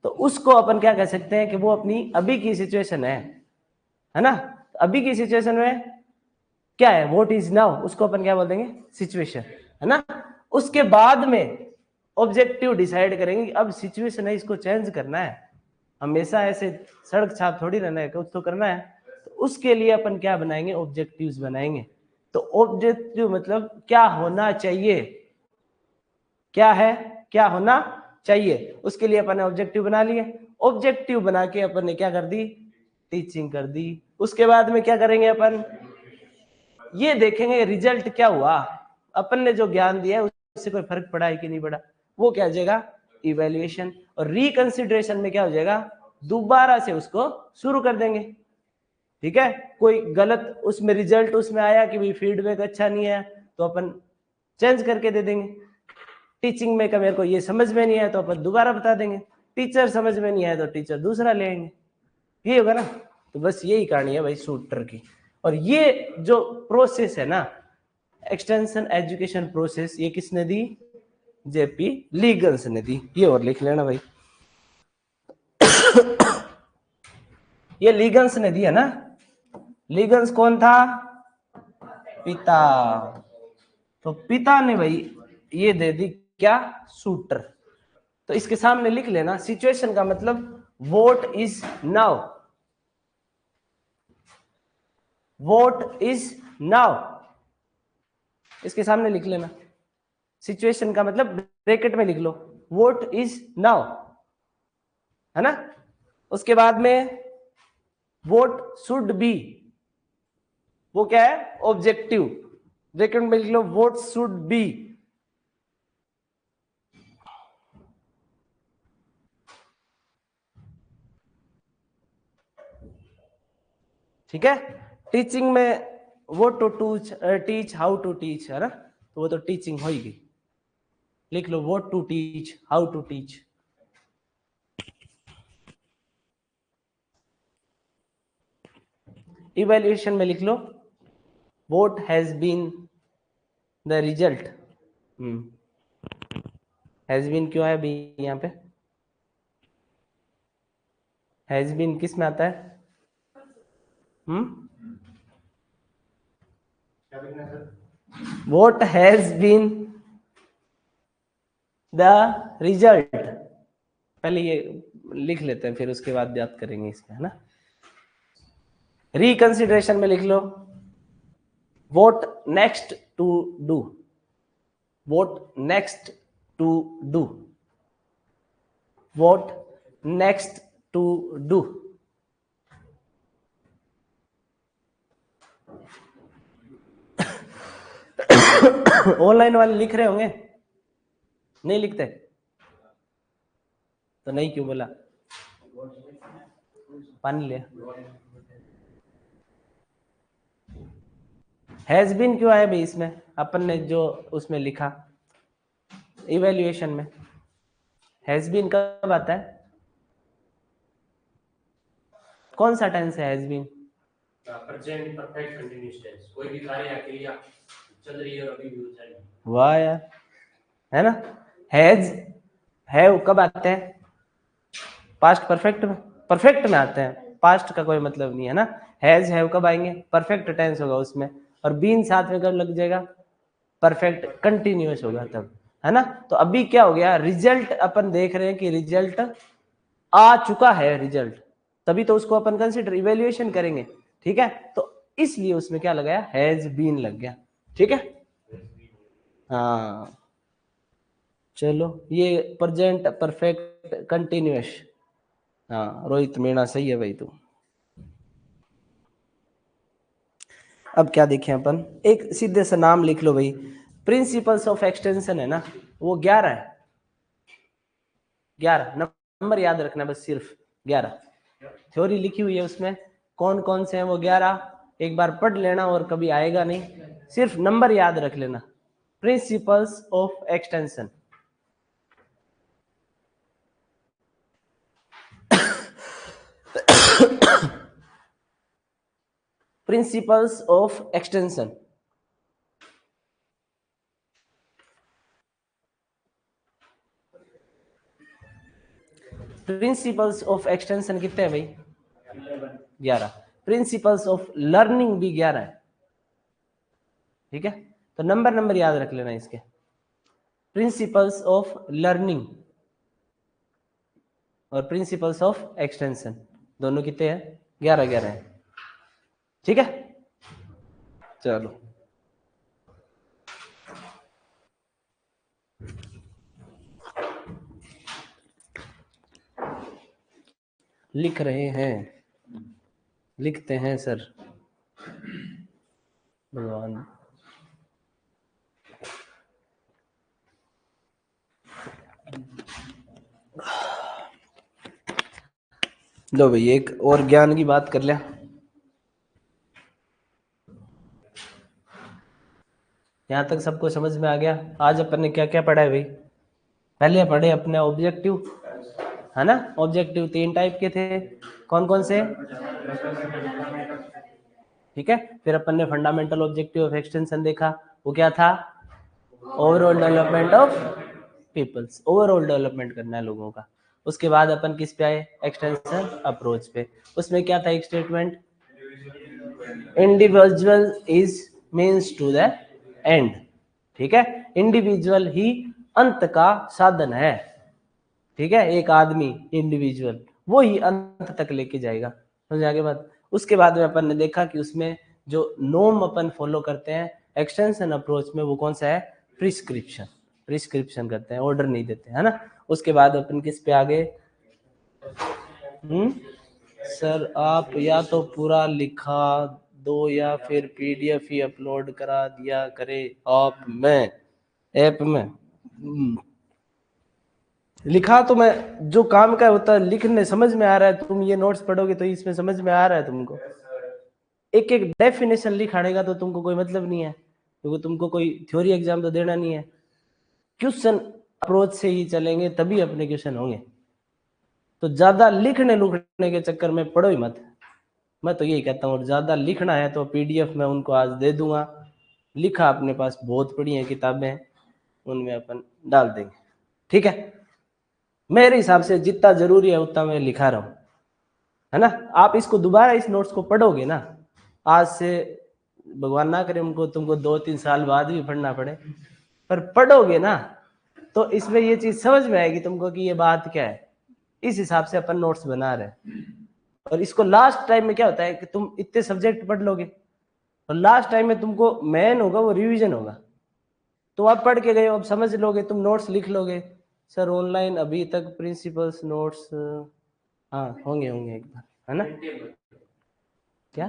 तो उसको अपन क्या कह सकते हैं? कि वो अपनी अभी की सिचुएशन है ना। अभी की सिचुएशन में क्या है? व्हाट इज नाउ, उसको अपन क्या बोल देंगे? सिचुएशन, है ना। उसके बाद में ऑब्जेक्टिव डिसाइड करेंगे कि अब सिचुएशन है, इसको चेंज करना है। हमेशा ऐसे सड़क छाप थोड़ी रहना है, कुछ तो करना है। तो उसके लिए अपन क्या बनाएंगे? ऑब्जेक्टिव्स बनाएंगे। तो ऑब्जेक्टिव मतलब क्या होना चाहिए, क्या है, क्या होना चाहिए, उसके लिए अपन ने ऑब्जेक्टिव बना लिए। ऑब्जेक्टिव बना के अपन ने क्या कर दी? टीचिंग कर दी। उसके बाद में क्या करेंगे अपन? ये देखेंगे रिजल्ट क्या हुआ, अपन ने जो ज्ञान दिया है उससे कोई फर्क पड़ा है कि नहीं पड़ा, वो क्या हो जाएगा? इवेल्युएशन। और रिकंसिडरेशन में क्या हो जाएगा? दोबारा से उसको शुरू कर देंगे। ठीक है, कोई गलत उसमें रिजल्ट उसमें आया कि भाई फीडबैक अच्छा नहीं है, तो अपन चेंज करके दे देंगे। टीचिंग में का मेरे को ये समझ में नहीं आया तो अपन दोबारा बता देंगे। टीचर समझ में नहीं आया तो टीचर दूसरा ले आएंगे। ये होगा ना। तो बस यही कहानी है भाई शूटर की। और ये जो प्रोसेस है ना, एक्सटेंशन एजुकेशन प्रोसेस, ये किसने दी? जेपी लीगन्स ने दी। ये और लिख लेना भाई। ये लीगन्स ने दी है ना। लीगन्स कौन था? पिता। तो पिता ने भाई ये दे दी क्या? शूटर। तो इसके सामने लिख लेना, सिचुएशन का मतलब what is now, what is now, इसके सामने लिख लेना। सिचुएशन का मतलब ब्रैकेट में लिख लो व्हाट इज नाउ, है ना। उसके बाद में व्हाट शुड बी, वो क्या है? ऑब्जेक्टिव। ब्रैकेट में लिख लो व्हाट शुड बी। ठीक है, टीचिंग में वो to teach, how to teach, है ना। तो वो तो टीचिंग होगी। लिख लो what to teach, how to teach. Evaluation में लिख लो what has been the result. Has been क्यों है अभी यहाँ पे? हैज बीन किस में आता है? What has been the result, पहले ये लिख लेते हैं फिर उसके बाद बात करेंगे इसका, है ना। रिकंसिडरेशन में लिख लो what next to do, what next to do, what next to do. Online वाले लिख रहे होंगे, नहीं लिखते तो नहीं क्यों बोला? पानी लिया। हैज बीन क्यों आया भाई इसमें? अपन ने जो उसमें लिखा इवैल्यूएशन में हैज बीन कब आता है? कौन सा टेंस है has been? Present perfect continuous tense, कोई भी कार्य या क्रिया चल रही है और अभी भी हो जाएगी। वाह यार, है ना। हैज हैव कब आते हैं? पास्ट परफेक्ट में, परफेक्ट में आते हैं, पास्ट का कोई मतलब नहीं है ना। हैज हैव कब आएंगे? परफेक्ट टेंस होगा उसमें। और बीन साथ में कब लग जाएगा? परफेक्ट कंटिन्यूअस होगा तब, है ना। तो अभी क्या हो गया, रिजल्ट अपन देख रहे हैं कि रिजल्ट आ चुका है रिजल्ट, तभी तो उसको अपन कंसीडर इवैल्यूएशन करेंगे, ठीक है। तो इसलिए उसमें क्या लगाया? हैज बीन लग गया, ठीक है। हाँ चलो, ये प्रेजेंट परफेक्ट कंटिन्यूअस। हाँ रोहित मीणा सही है भाई तू। अब क्या देखें अपन, एक सीधे से नाम लिख लो भाई, प्रिंसिपल्स ऑफ एक्सटेंशन है ना, वो 11 है। 11 नंबर याद रखना बस, सिर्फ 11 थ्योरी लिखी हुई है उसमें। कौन कौन से हैं वो 11, एक बार पढ़ लेना और कभी आएगा नहीं, सिर्फ नंबर याद रख लेना। Principles of extension, principles of extension. Principles of extension कितने हैं भाई? 11। प्रिंसिपल्स ऑफ लर्निंग भी 11 है, ठीक है। तो नंबर याद रख लेना इसके। प्रिंसिपल्स ऑफ लर्निंग और प्रिंसिपल्स ऑफ एक्सटेंशन दोनों कितने हैं? 11 हैं, ठीक है। चलो लिख रहे हैं, लिखते हैं सर। भगवान लो भाई, एक और ज्ञान की बात कर लिया। यहां तक सबको समझ में आ गया? आज अपन ने क्या क्या पढ़ा है भाई? पहले पढ़े अपने ऑब्जेक्टिव, है ना। ऑब्जेक्टिव 3 टाइप के थे, कौन कौन से? ठीक है। फिर अपन ने फंडामेंटल ऑब्जेक्टिव ऑफ एक्सटेंशन देखा, वो क्या था? Overall development of peoples, overall development करना है लोगों का। उसके बाद अपन किस पे आए? एक्सटेंशन अप्रोच पे। उसमें क्या था एक statement? Individual is means to the end, ठीक है। इंडिविजुअल ही अंत का साधन है, ठीक है। एक आदमी इंडिविजुअल, वो ही अंत तक लेके जाएगा, समझ आगे बात। उसके बाद में अपन ने देखा कि उसमें जो नॉर्म अपन फॉलो करते हैं एक्सटेंशन अप्रोच में, वो कौन सा है? प्रिस्क्रिप्शन, प्रिस्क्रिप्शन करते हैं, ऑर्डर नहीं देते, है ना। उसके बाद अपन किस पे आ गए? सर आप या तो पूरा लिखा दो या फिर पीडीएफ ही अपलोड करा दिया करे आप में ऐप में। लिखा तो मैं जो काम का होता है लिखने, समझ में आ रहा है। तुम ये नोट्स पढ़ोगे तो इसमें समझ में आ रहा है तुमको। एक एक डेफिनेशन लिखाड़ेगा तो तुमको कोई मतलब नहीं है, क्योंकि तुमको कोई थ्योरी एग्जाम तो देना नहीं है। क्वेश्चन अप्रोच से ही चलेंगे तभी अपने क्वेश्चन होंगे। तो ज्यादा लिखने लुखने के चक्कर में पढ़ो ही मत, मैं तो यही कहता हूँ। और ज्यादा लिखना है तो पीडीएफ में उनको आज दे दूंगा, लिखा अपने पास बहुत पड़ी है किताबें, उनमें अपन डाल देंगे, ठीक है। मेरे हिसाब से जितना जरूरी है उतना मैं लिखा रहा हूँ, है ना। आप इसको दोबारा इस नोट्स को पढ़ोगे ना, आज से भगवान ना करे उनको तुमको 2-3 साल बाद भी पढ़ना पड़े, पर पढ़ोगे ना तो इसमें ये चीज समझ में आएगी तुमको कि ये बात क्या है। इस हिसाब से अपन नोट्स बना रहे हैं। और इसको लास्ट टाइम में क्या होता है कि तुम इतने सब्जेक्ट पढ़ लोगे और लास्ट टाइम में तुमको मेन होगा वो रिवीजन होगा। तो आप पढ़ के गए हो, अब समझ लोगे, तुम नोट्स लिख लोगे। सर ऑनलाइन अभी तक प्रिंसिपल्स नोट्स, हाँ होंगे एक बार, है ना। क्या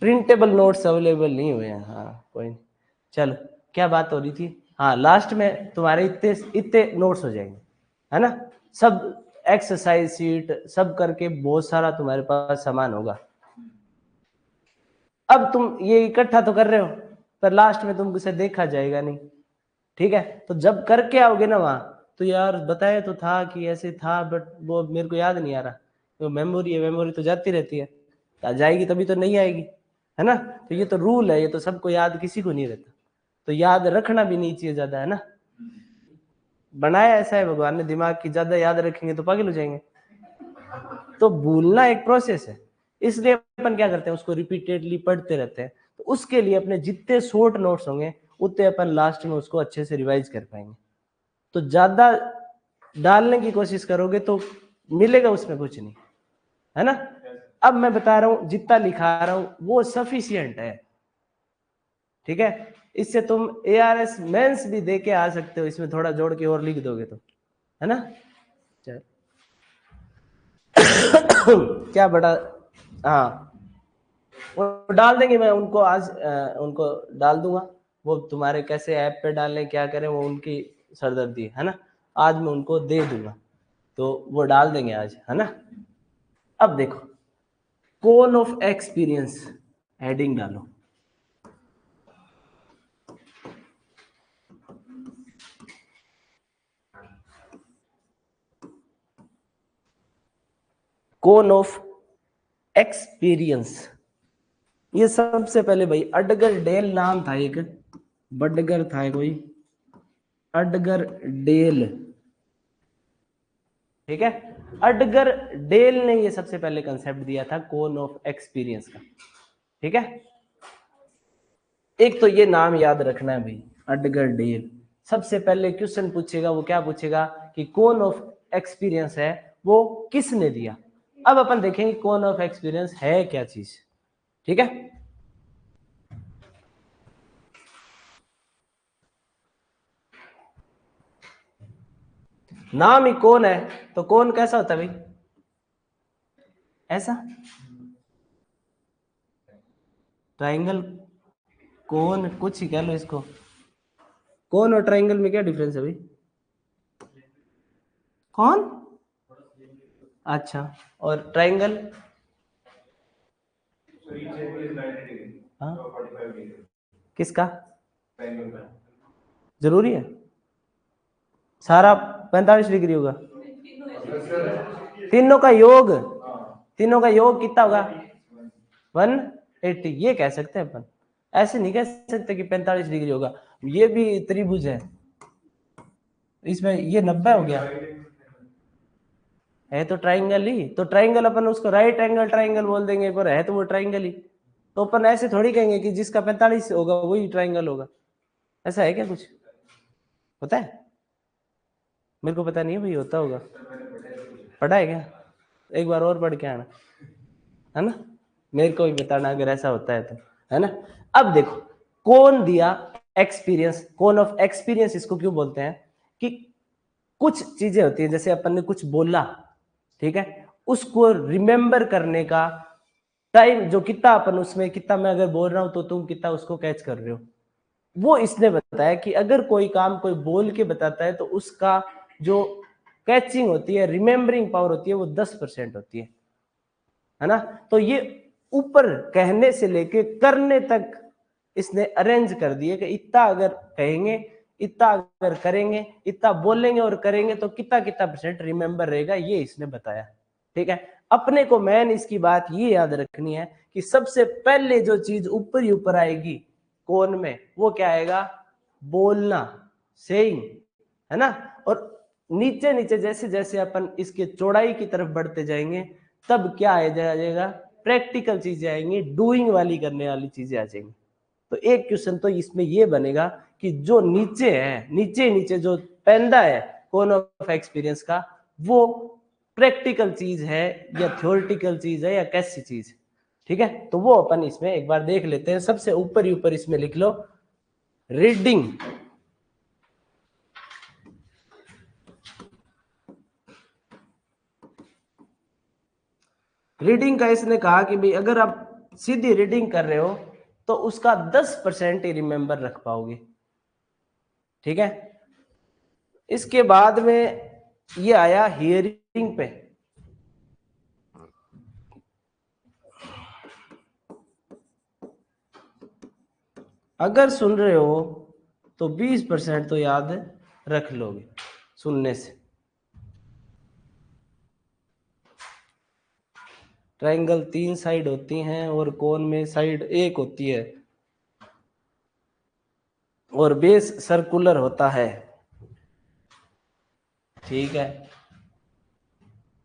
प्रिंटेबल नोट्स अवेलेबल नहीं हुए हैं? हाँ कोई नहीं, चलो क्या बात हो रही थी? हाँ, लास्ट में तुम्हारे इतने इतने नोट्स हो जाएंगे, है ना, सब एक्सरसाइज शीट सब करके बहुत सारा तुम्हारे पास सामान होगा। अब तुम ये इकट्ठा तो कर रहे हो, पर लास्ट में तुमसे देखा जाएगा नहीं, ठीक है? तो जब करके आओगे ना वहां, तो यार बताया तो था कि ऐसे था, बट वो मेरे को याद नहीं आ रहा। तो मेमोरी है, मेमोरी तो जाती रहती है, जाएगी तभी तो नहीं आएगी, है ना? तो ये तो रूल है, ये तो सबको याद किसी को नहीं रहता, तो याद रखना भी नहीं चाहिए ज्यादा, है ना? बनाया ऐसा है भगवान ने दिमाग की, ज्यादा याद रखेंगे तो पागल हो जाएंगे। तो भूलना एक प्रोसेस है, इसलिए अपन क्या करते हैं, उसको रिपीटेडली पढ़ते रहते हैं। तो उसके लिए अपने जितने शॉर्ट नोट्स होंगे उतने अपन लास्ट में उसको अच्छे से रिवाइज कर पाएंगे। तो ज्यादा डालने की कोशिश करोगे तो मिलेगा उसमें कुछ नहीं, है ना? अब मैं बता रहा हूं, जितना लिखा रहा हूं वो सफिशिएंट है, ठीक है? इससे तुम ARS मेंस भी दे के आ सकते हो, इसमें थोड़ा जोड़ के और लिख दोगे तो, है ना? चल क्या बड़ा, हाँ वो डाल देंगे, मैं उनको आज उनको डाल दूंगा। वो तुम्हारे कैसे ऐप पे डालने क्या करें वो उनकी सरदर्दी है ना, आज मैं उनको दे दूंगा, तो वो डाल देंगे आज, है ना? अब देखो, कोन ऑफ एक्सपीरियंस हेडिंग डालो। कोन ऑफ एक्सपीरियंस, ये सबसे पहले भाई अडगर डेल नाम था एक, बडगर था कोई, अडगर डेल, ठीक है? अडगर डेल ने ये सबसे पहले कंसेप्ट दिया था कोन ऑफ एक्सपीरियंस का, ठीक है? एक तो ये नाम याद रखना है भाई, अडगर डेल। सबसे पहले क्वेश्चन पूछेगा, वो क्या पूछेगा कि कोन ऑफ एक्सपीरियंस है वो किसने दिया। अब अपन देखेंगे कोन ऑफ एक्सपीरियंस है क्या चीज, ठीक है? नाम ही कौन है, तो कौन कैसा होता है भाई? ऐसा ट्राइंगल, कौन कुछ ही कह लो इसको। कौन और ट्राइंगल में क्या डिफरेंस है भाई? कौन, अच्छा, और ट्राइंगल? हाँ, किसका जरूरी है? सारा 45 डिग्री होगा? तीनों का योग, तीनों का योग कितना होगा? 180, ये कह सकते हैं अपन, ऐसे नहीं कह सकते कि 45 डिग्री होगा। ये भी त्रिभुज है, इसमें ये 90 हो गया, है तो ट्राइंगल ही, तो ट्राइंगल अपन उसको राइट एंगल ट्राइंगल बोल देंगे, पर है तो वो ट्राइंगल ही। तो अपन ऐसे थोड़ी कहेंगे कि जिसका 45 होगा वही ट्राइंगल होगा, ऐसा है क्या कुछ? होता है? मेरे को पता नहीं है भाई, होता होगा, पढ़ा है क्या? एक बार और पढ़ के आना, है ना, मेरे को भी बताना अगर ऐसा होता है तो, है ना? अब देखो, कौन दिया एक्सपीरियंस, कौन ऑफ एक्सपीरियंस इसको क्यों बोलते हैं कि कुछ चीजें होती है, जैसे अपन ने कुछ बोला, ठीक है, उसको रिमेंबर करने का टाइम जो कितना अपन उसमें, कितना मैं अगर बोल रहा हूं तो तुम कितना उसको कैच कर रहे हो, वो इसने बताया कि अगर कोई काम कोई बोल के बताता है तो उसका जो कैचिंग होती है, रिमेम्बरिंग पावर होती है, वो 10% होती है ना? तो ये ऊपर कहने से लेके करने तक इसने अरेंज कर दिए कि इतना अगर कहेंगे, इतना अगर करेंगे, इतना बोलेंगे और करेंगे तो कितना कितना परसेंट रिमेंबर रहेगा, ये इसने बताया, ठीक है? अपने को मैन इसकी बात ये याद रखनी है कि सबसे पहले जो चीज ऊपर ही ऊपर आएगी कौन में, वो क्या आएगा? बोलना, सेइंग, है ना? और नीचे नीचे जैसे जैसे अपन इसके चौड़ाई की तरफ बढ़ते जाएंगे तब क्या आ जाएगा? प्रैक्टिकल चीजें आएंगी, डूइंग वाली करने वाली चीजें आ जाएंगी। तो एक क्वेश्चन तो इसमें ये बनेगा कि जो नीचे है, नीचे नीचे जो पैंदा है कौन ऑफ एक्सपीरियंस का, वो प्रैक्टिकल चीज है या थ्योरेटिकल चीज है या कैसी चीज, ठीक है? तो वो अपन इसमें एक बार देख लेते हैं। सबसे ऊपर ही ऊपर इसमें लिख लो रीडिंग, रीडिंग का इसने कहा कि भाई अगर आप सीधी रीडिंग कर रहे हो तो उसका 10% ही रिमेंबर रख पाओगे, ठीक है। इसके बाद में ये आया हियरिंग पे। अगर सुन रहे हो तो 20% तो याद रख लोगे सुनने से। ट्रायंगल 3 साइड होती हैं और कोन में साइड 1 होती है और बेस सर्कुलर होता है, ठीक है।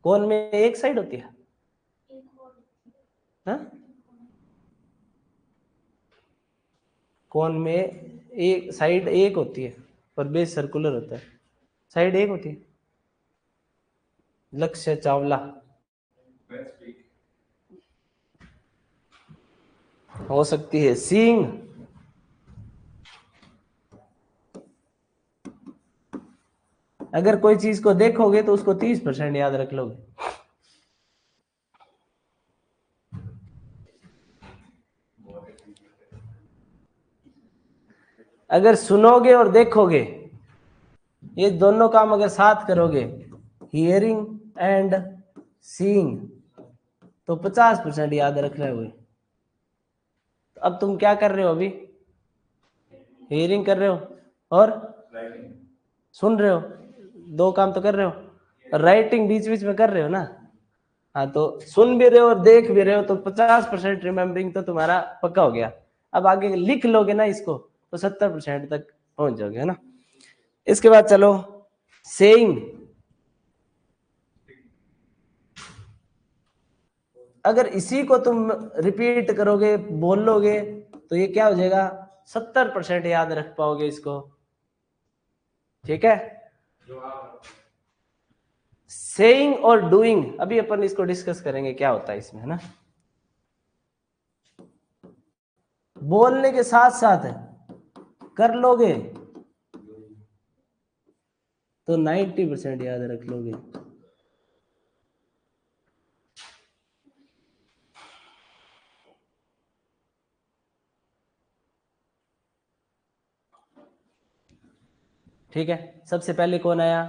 कोन में एक साइड होती है, हाँ? कोन में एक साइड 1 होती है पर बेस सर्कुलर होता है। साइड 1 होती है। लक्ष्य चावला हो सकती है। सींग, अगर कोई चीज को देखोगे तो उसको 30% याद रख लोगे। अगर सुनोगे और देखोगे, ये दोनों काम अगर साथ करोगे, हियरिंग एंड सीइंग, तो 50% याद रख रहे हो। अब तुम क्या कर रहे हो? अभी हियरिंग कर रहे हो और सुन रहे हो, 2 काम तो कर रहे हो। राइटिंग बीच बीच में कर रहे हो ना। हाँ, तो सुन भी रहे हो और देख भी रहे हो, तो 50% रिमेम्बरिंग तो तुम्हारा पक्का हो गया। अब आगे लिख लोगे ना इसको तो 70% तक पहुंच जाओगे, है ना। इसके बाद चलो सेइंग। अगर इसी को तुम रिपीट करोगे, बोलोगे, तो ये क्या हो जाएगा? 70% याद रख पाओगे इसको, ठीक है। सेइंग और डूइंग, अभी अपन इसको डिस्कस करेंगे क्या होता है इसमें, है ना। बोलने के साथ साथ कर लोगे तो 90% याद रख लोगे। ठीक है। सबसे पहले कौन आया?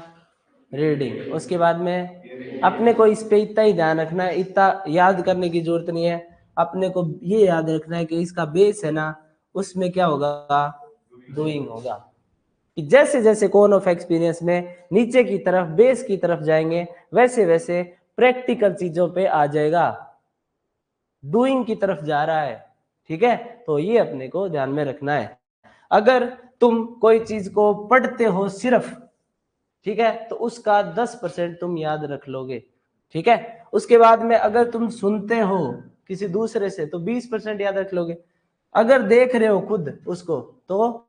रीडिंग। उसके बाद में अपने को इस पे इतना ही ध्यान रखना है, इतना याद करने की जरूरत नहीं है। अपने को ये याद रखना है कि इसका बेस है ना, उसमें क्या होगा? डूइंग होगा। कि जैसे जैसे कोन ऑफ एक्सपीरियंस में नीचे की तरफ, बेस की तरफ जाएंगे, वैसे वैसे प्रैक्टिकल चीजों पे आ जाएगा, डूइंग की तरफ जा रहा है, ठीक है। तो ये अपने को ध्यान में रखना है। अगर तुम कोई चीज को पढ़ते हो सिर्फ, ठीक है, तो उसका 10% तुम याद रख लोगे, ठीक है। उसके बाद में अगर तुम सुनते हो किसी दूसरे से तो 20% याद रख लोगे। अगर देख रहे हो खुद उसको तो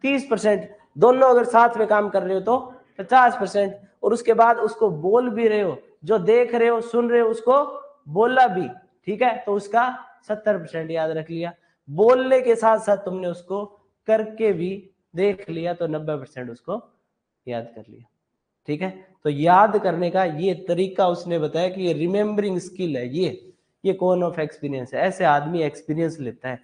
30%। दोनों अगर साथ में काम कर रहे हो तो 50%। और उसके बाद उसको बोल भी रहे हो, जो देख रहे हो सुन रहे हो उसको बोला भी, ठीक है, तो उसका 70% याद रख लिया। बोलने के साथ साथ तुमने उसको करके भी देख लिया तो 90% उसको याद कर लिया, ठीक है। तो याद करने का ये तरीका उसने बताया कि ये रिमेम्बरिंग स्किल है, ये कोन ऑफ एक्सपीरियंस है। ऐसे आदमी एक्सपीरियंस लेता है,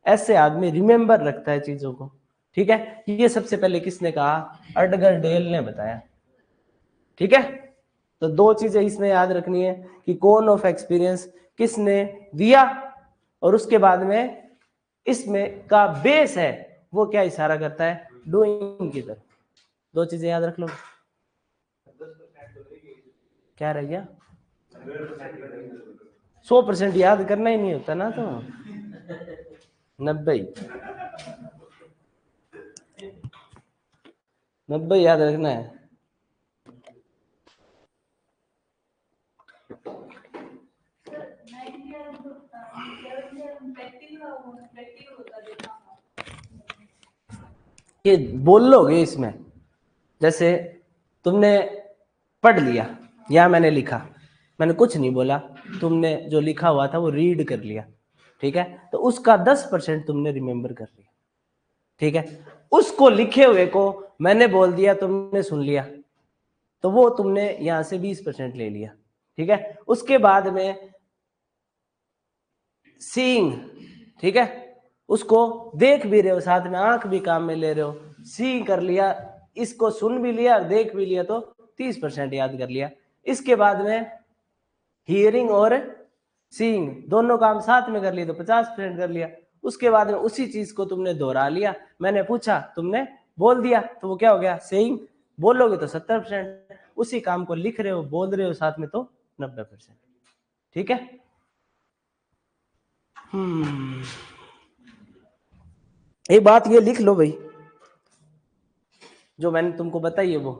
ऐसे आदमी रिमेम्बर रखता है चीजों को, ठीक है। ये सबसे पहले किसने कहा? अडगर डेल ने बताया, ठीक है। तो 2 चीजें इसमें याद रखनी है कि कोन ऑफ एक्सपीरियंस किसने दिया, और उसके बाद में इसमें का बेस है वो क्या इशारा करता है? डूइंग की तरफ। 2 चीजें याद रख लो। क्या रह गया? 100% याद करना ही नहीं होता ना, तो 90 याद रखना है। ये बोल लोगे इसमें, जैसे तुमने पढ़ लिया या मैंने लिखा, मैंने कुछ नहीं बोला, तुमने जो लिखा हुआ था वो रीड कर लिया, ठीक है, तो उसका 10% तुमने रिमेम्बर कर लिया, ठीक है। उसको लिखे हुए को मैंने बोल दिया, तुमने सुन लिया, तो वो तुमने यहां से 20% ले लिया, ठीक है। उसके बाद में सीइंग, ठीक है, उसको देख भी रहे हो, साथ में आंख भी काम में ले रहे हो, सी कर लिया, इसको सुन भी लिया देख भी लिया तो 30% याद कर लिया। इसके बाद में हियरिंग और सीइंग दोनों काम साथ में कर लिए तो 50% कर लिया। उसके बाद में उसी चीज को तुमने दोहरा लिया, मैंने पूछा तुमने बोल दिया तो वो क्या हो गया सेइंग, बोलोगे तो 70%, उसी काम को लिख रहे हो बोल रहे हो साथ में तो 90%। ठीक है। एक बात ये लिख लो भाई, जो मैंने तुमको बताई है वो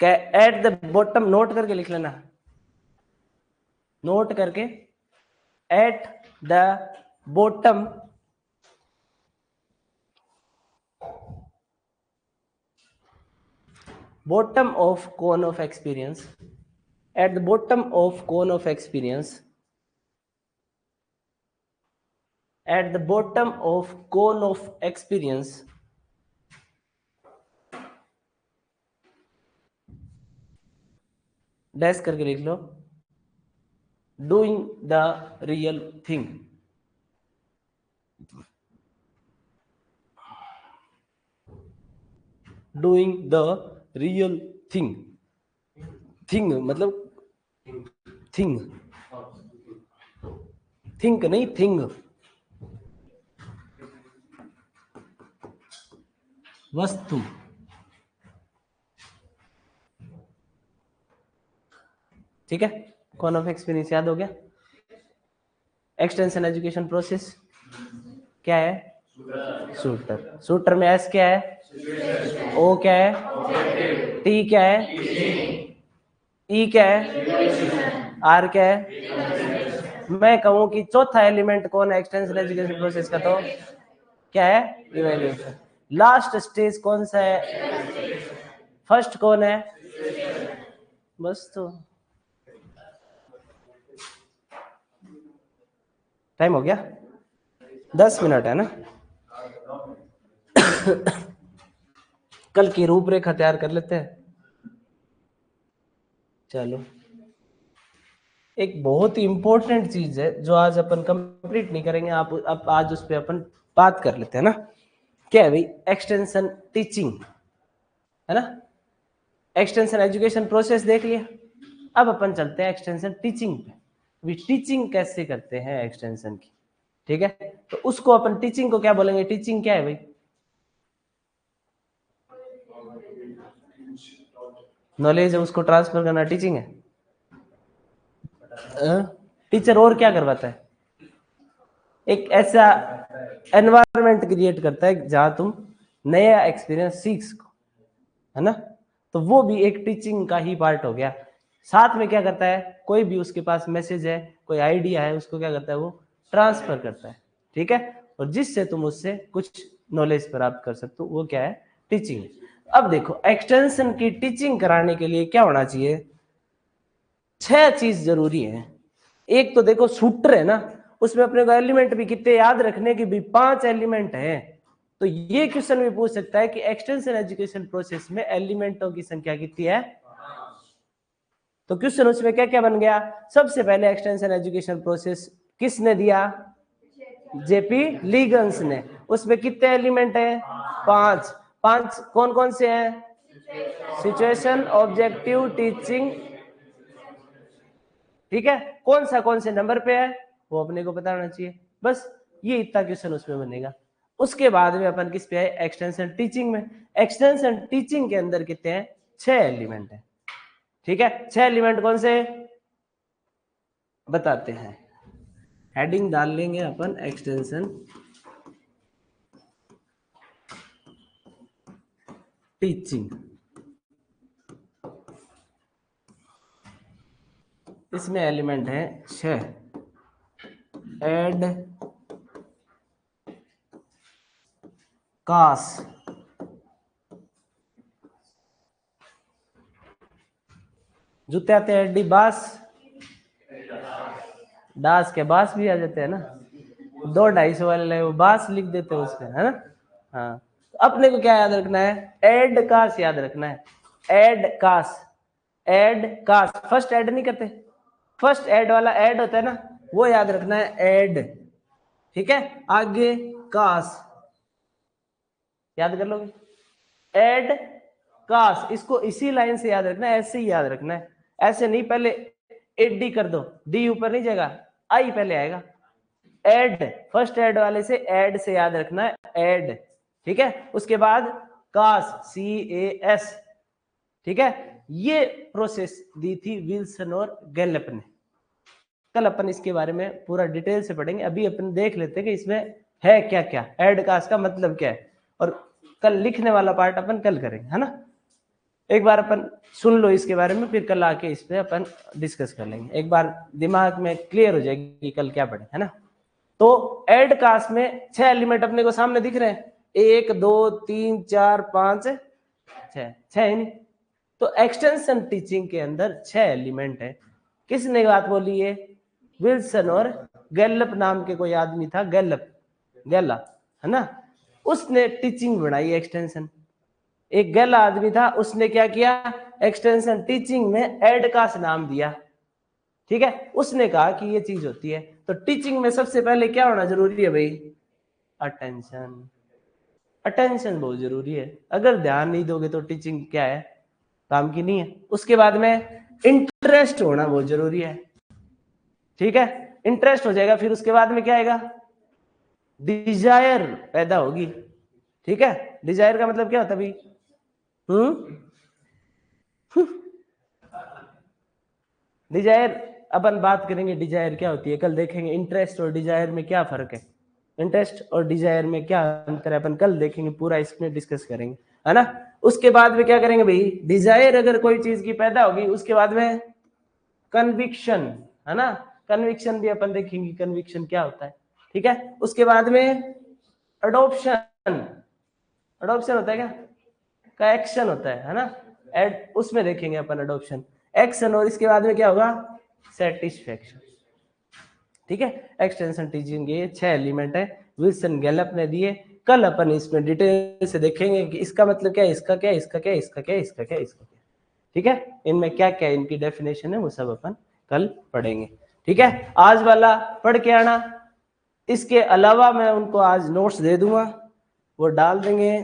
एट द बॉटम, नोट करके लिख लेना, नोट करके, at the bottom of cone of experience, at the bottom of cone of experience, at the bottom of cone of experience, dash करके लिख लो, doing the real thing, doing the real thing, thing मतलब thing, think नहीं thing, वस्तु। ठीक है, कौन of experience याद हो गया। एक्सटेंशन एजुकेशन प्रोसेस क्या है, शूटर, शूटर में एस क्या है, ओ क्या है, टी क्या है, ई क्या है, आर क्या है। मैं कहूं कि चौथा एलिमेंट कौन है एक्सटेंशन एजुकेशन प्रोसेस का, तो क्या है, इवैल्यूएशन। लास्ट स्टेज कौन सा है, फर्स्ट कौन है, बस। तो टाइम हो गया, 10 मिनट है ना। कल की रूपरेखा तैयार कर लेते हैं। चलो, एक बहुत ही इंपॉर्टेंट चीज है जो आज अपन कंप्लीट नहीं करेंगे, आप आज उस पर अपन बात कर लेते हैं ना। क्या है भाई, एक्सटेंशन टीचिंग है ना। एक्सटेंशन एजुकेशन प्रोसेस देख लिया, अब अपन चलते हैं एक्सटेंशन टीचिंग पे। भी टीचिंग कैसे करते हैं एक्सटेंशन की, ठीक है। तो उसको अपन टीचिंग को क्या बोलेंगे, टीचिंग क्या है भाई, नॉलेज है उसको ट्रांसफर करना टीचिंग है। टीचर और क्या करवाता है, एक ऐसा एनवायरनमेंट क्रिएट करता है जहां तुम नया एक्सपीरियंस सीख सको, है ना। तो वो भी एक टीचिंग का ही पार्ट हो गया। साथ में क्या करता है, कोई भी उसके पास मैसेज है, कोई आइडिया है, उसको क्या करता है, वो ट्रांसफर करता है, ठीक है। और जिससे तुम उससे कुछ नॉलेज प्राप्त कर सकते हो, वो क्या है, टीचिंग। अब देखो, एक्सटेंशन की टीचिंग कराने के लिए क्या होना चाहिए, 6 चीज जरूरी है। एक तो देखो शूटर है ना, उसमें अपने को एलिमेंट भी कितने याद रखने की भी 5 एलिमेंट है। तो ये क्वेश्चन भी पूछ सकता है कि एक्सटेंशन एजुकेशन प्रोसेस में एलिमेंटों की संख्या कितनी है। तो क्वेश्चन उसमें क्या क्या बन गया, सबसे पहले एक्सटेंशन एजुकेशन प्रोसेस किसने दिया, जेपी लीगन्स ने। उसमें कितने एलिमेंट है, 5। 5 कौन कौन से हैं, सिचुएशन, ऑब्जेक्टिव, टीचिंग, ठीक है। कौन से नंबर पे है वो अपने को पता होना चाहिए, बस ये इतना क्वेश्चन उसमें बनेगा। उसके बाद में अपन किस पे है, एक्सटेंशन टीचिंग में। एक्सटेंशन टीचिंग के अंदर कितने हैं, 6 एलिमेंट है, ठीक है। 6 एलिमेंट कौन से बताते हैं, हेडिंग डाल लेंगे अपन एक्सटेंशन टीचिंग। इसमें एलिमेंट है 6, एड, कास, जूते आते हैं एडी, बास, दास के बास भी आ जाते हैं ना, 200-250 वाले वो बास लिख देते हैं उसमें, है ना। हाँ, तो अपने को क्या याद रखना है, एड कास याद रखना है, एड कास, एड कास। फर्स्ट एड नहीं करते, फर्स्ट एड वाला एड होता है ना, वो याद रखना है, एड, ठीक है। आगे कास, याद कर लोगे। एड कास, इसको इसी लाइन से याद रखना है, ऐसे ही याद रखना है, ऐसे नहीं पहले एडी कर दो, डी ऊपर नहीं जाएगा, आई पहले आएगा। एड, फर्स्ट एड वाले से एड से याद रखना है, एड, ठीक है। उसके बाद कास, CAS, ठीक है। ये प्रोसेस दी थी विल्सन और गैलेप ने। कल अपन इसके बारे में पूरा डिटेल से पढ़ेंगे, अभी अपन देख लेते हैं कि इसमें है क्या क्या, एड कास का मतलब क्या है, और कल लिखने वाला पार्ट अपन कल करेंगे, है ना। एक बार अपन सुन लो इसके बारे में, फिर कल आके इस पे अपन डिस्कस कर लेंगे, एक बार दिमाग में क्लियर हो जाएगी कल क्या पढ़े, है ना। तो एड कास्ट में 6 एलिमेंट अपने को सामने दिख रहे हैं, 1 2 3 4 5 6 है नहीं। तो एक्सटेंशन टीचिंग के अंदर 6 एलिमेंट है। किसने बात बोली है? विल्सन और गैलप नाम के कोई आदमी था, गैलप, गैला, है ना, उसने टीचिंग बनाई एक्सटेंशन। एक गैला आदमी था, उसने क्या किया, एक्सटेंशन टीचिंग में एड कास्ट नाम दिया, ठीक है। उसने कहा कि ये चीज होती है। तो टीचिंग में सबसे पहले क्या होना जरूरी है भाई? अटेंशन। अटेंशन बहुत जरूरी है, अगर ध्यान नहीं दोगे तो टीचिंग क्या है, काम की नहीं है। उसके बाद में इंटरेस्ट होना बहुत जरूरी है, ठीक है। इंटरेस्ट हो जाएगा, फिर उसके बाद में क्या आएगा? डिजायर पैदा होगी, ठीक है। डिजायर का मतलब क्या होता है भाई? डिजायर, अपन बात करेंगे डिजायर क्या होती है, कल देखेंगे इंटरेस्ट और डिजायर में क्या फर्क है, इंटरेस्ट और डिजायर में क्या अंतर है, अपन कल देखेंगे, पूरा इसमें डिस्कस करेंगे, है ना। उसके बाद में क्या करेंगे भाई, डिजायर अगर कोई चीज की पैदा होगी, उसके बाद में कन्विक्शन, है ना, कन्विक्शन भी अपन देखेंगे, कन्विक्शन क्या होता है, ठीक है। उसके बाद में अडोप्शन, अडोप्शन होता है क्या का एक्शन होता है ना, एड उसमें देखेंगे अपन अडोप्शन, एक्शन, और इसके बाद में क्या होगा? सेटिस्फेक्शन, ठीक है। एक्सटेंशन टीचिंग के 6 एलिमेंट है, विल्सन गैलप ने दिए। कल अपन इसमें डिटेल से देखेंगे कि इसका मतलब क्या है, इसका क्या है, इसका क्या है, इसका क्या है, इसका क्या है, इसका क्या है, ठीक है। इनमें क्या क्या इनकी डेफिनेशन है वो सब अपन कल पढ़ेंगे, ठीक है। आज वाला पढ़ के आना, इसके अलावा मैं उनको आज नोट्स दे दूंगा, वो डाल देंगे।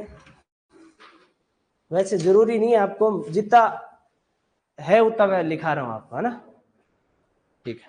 वैसे जरूरी नहीं है, आपको जितना है उतना मैं लिखा रहा हूं आपको, है ना, ठीक है।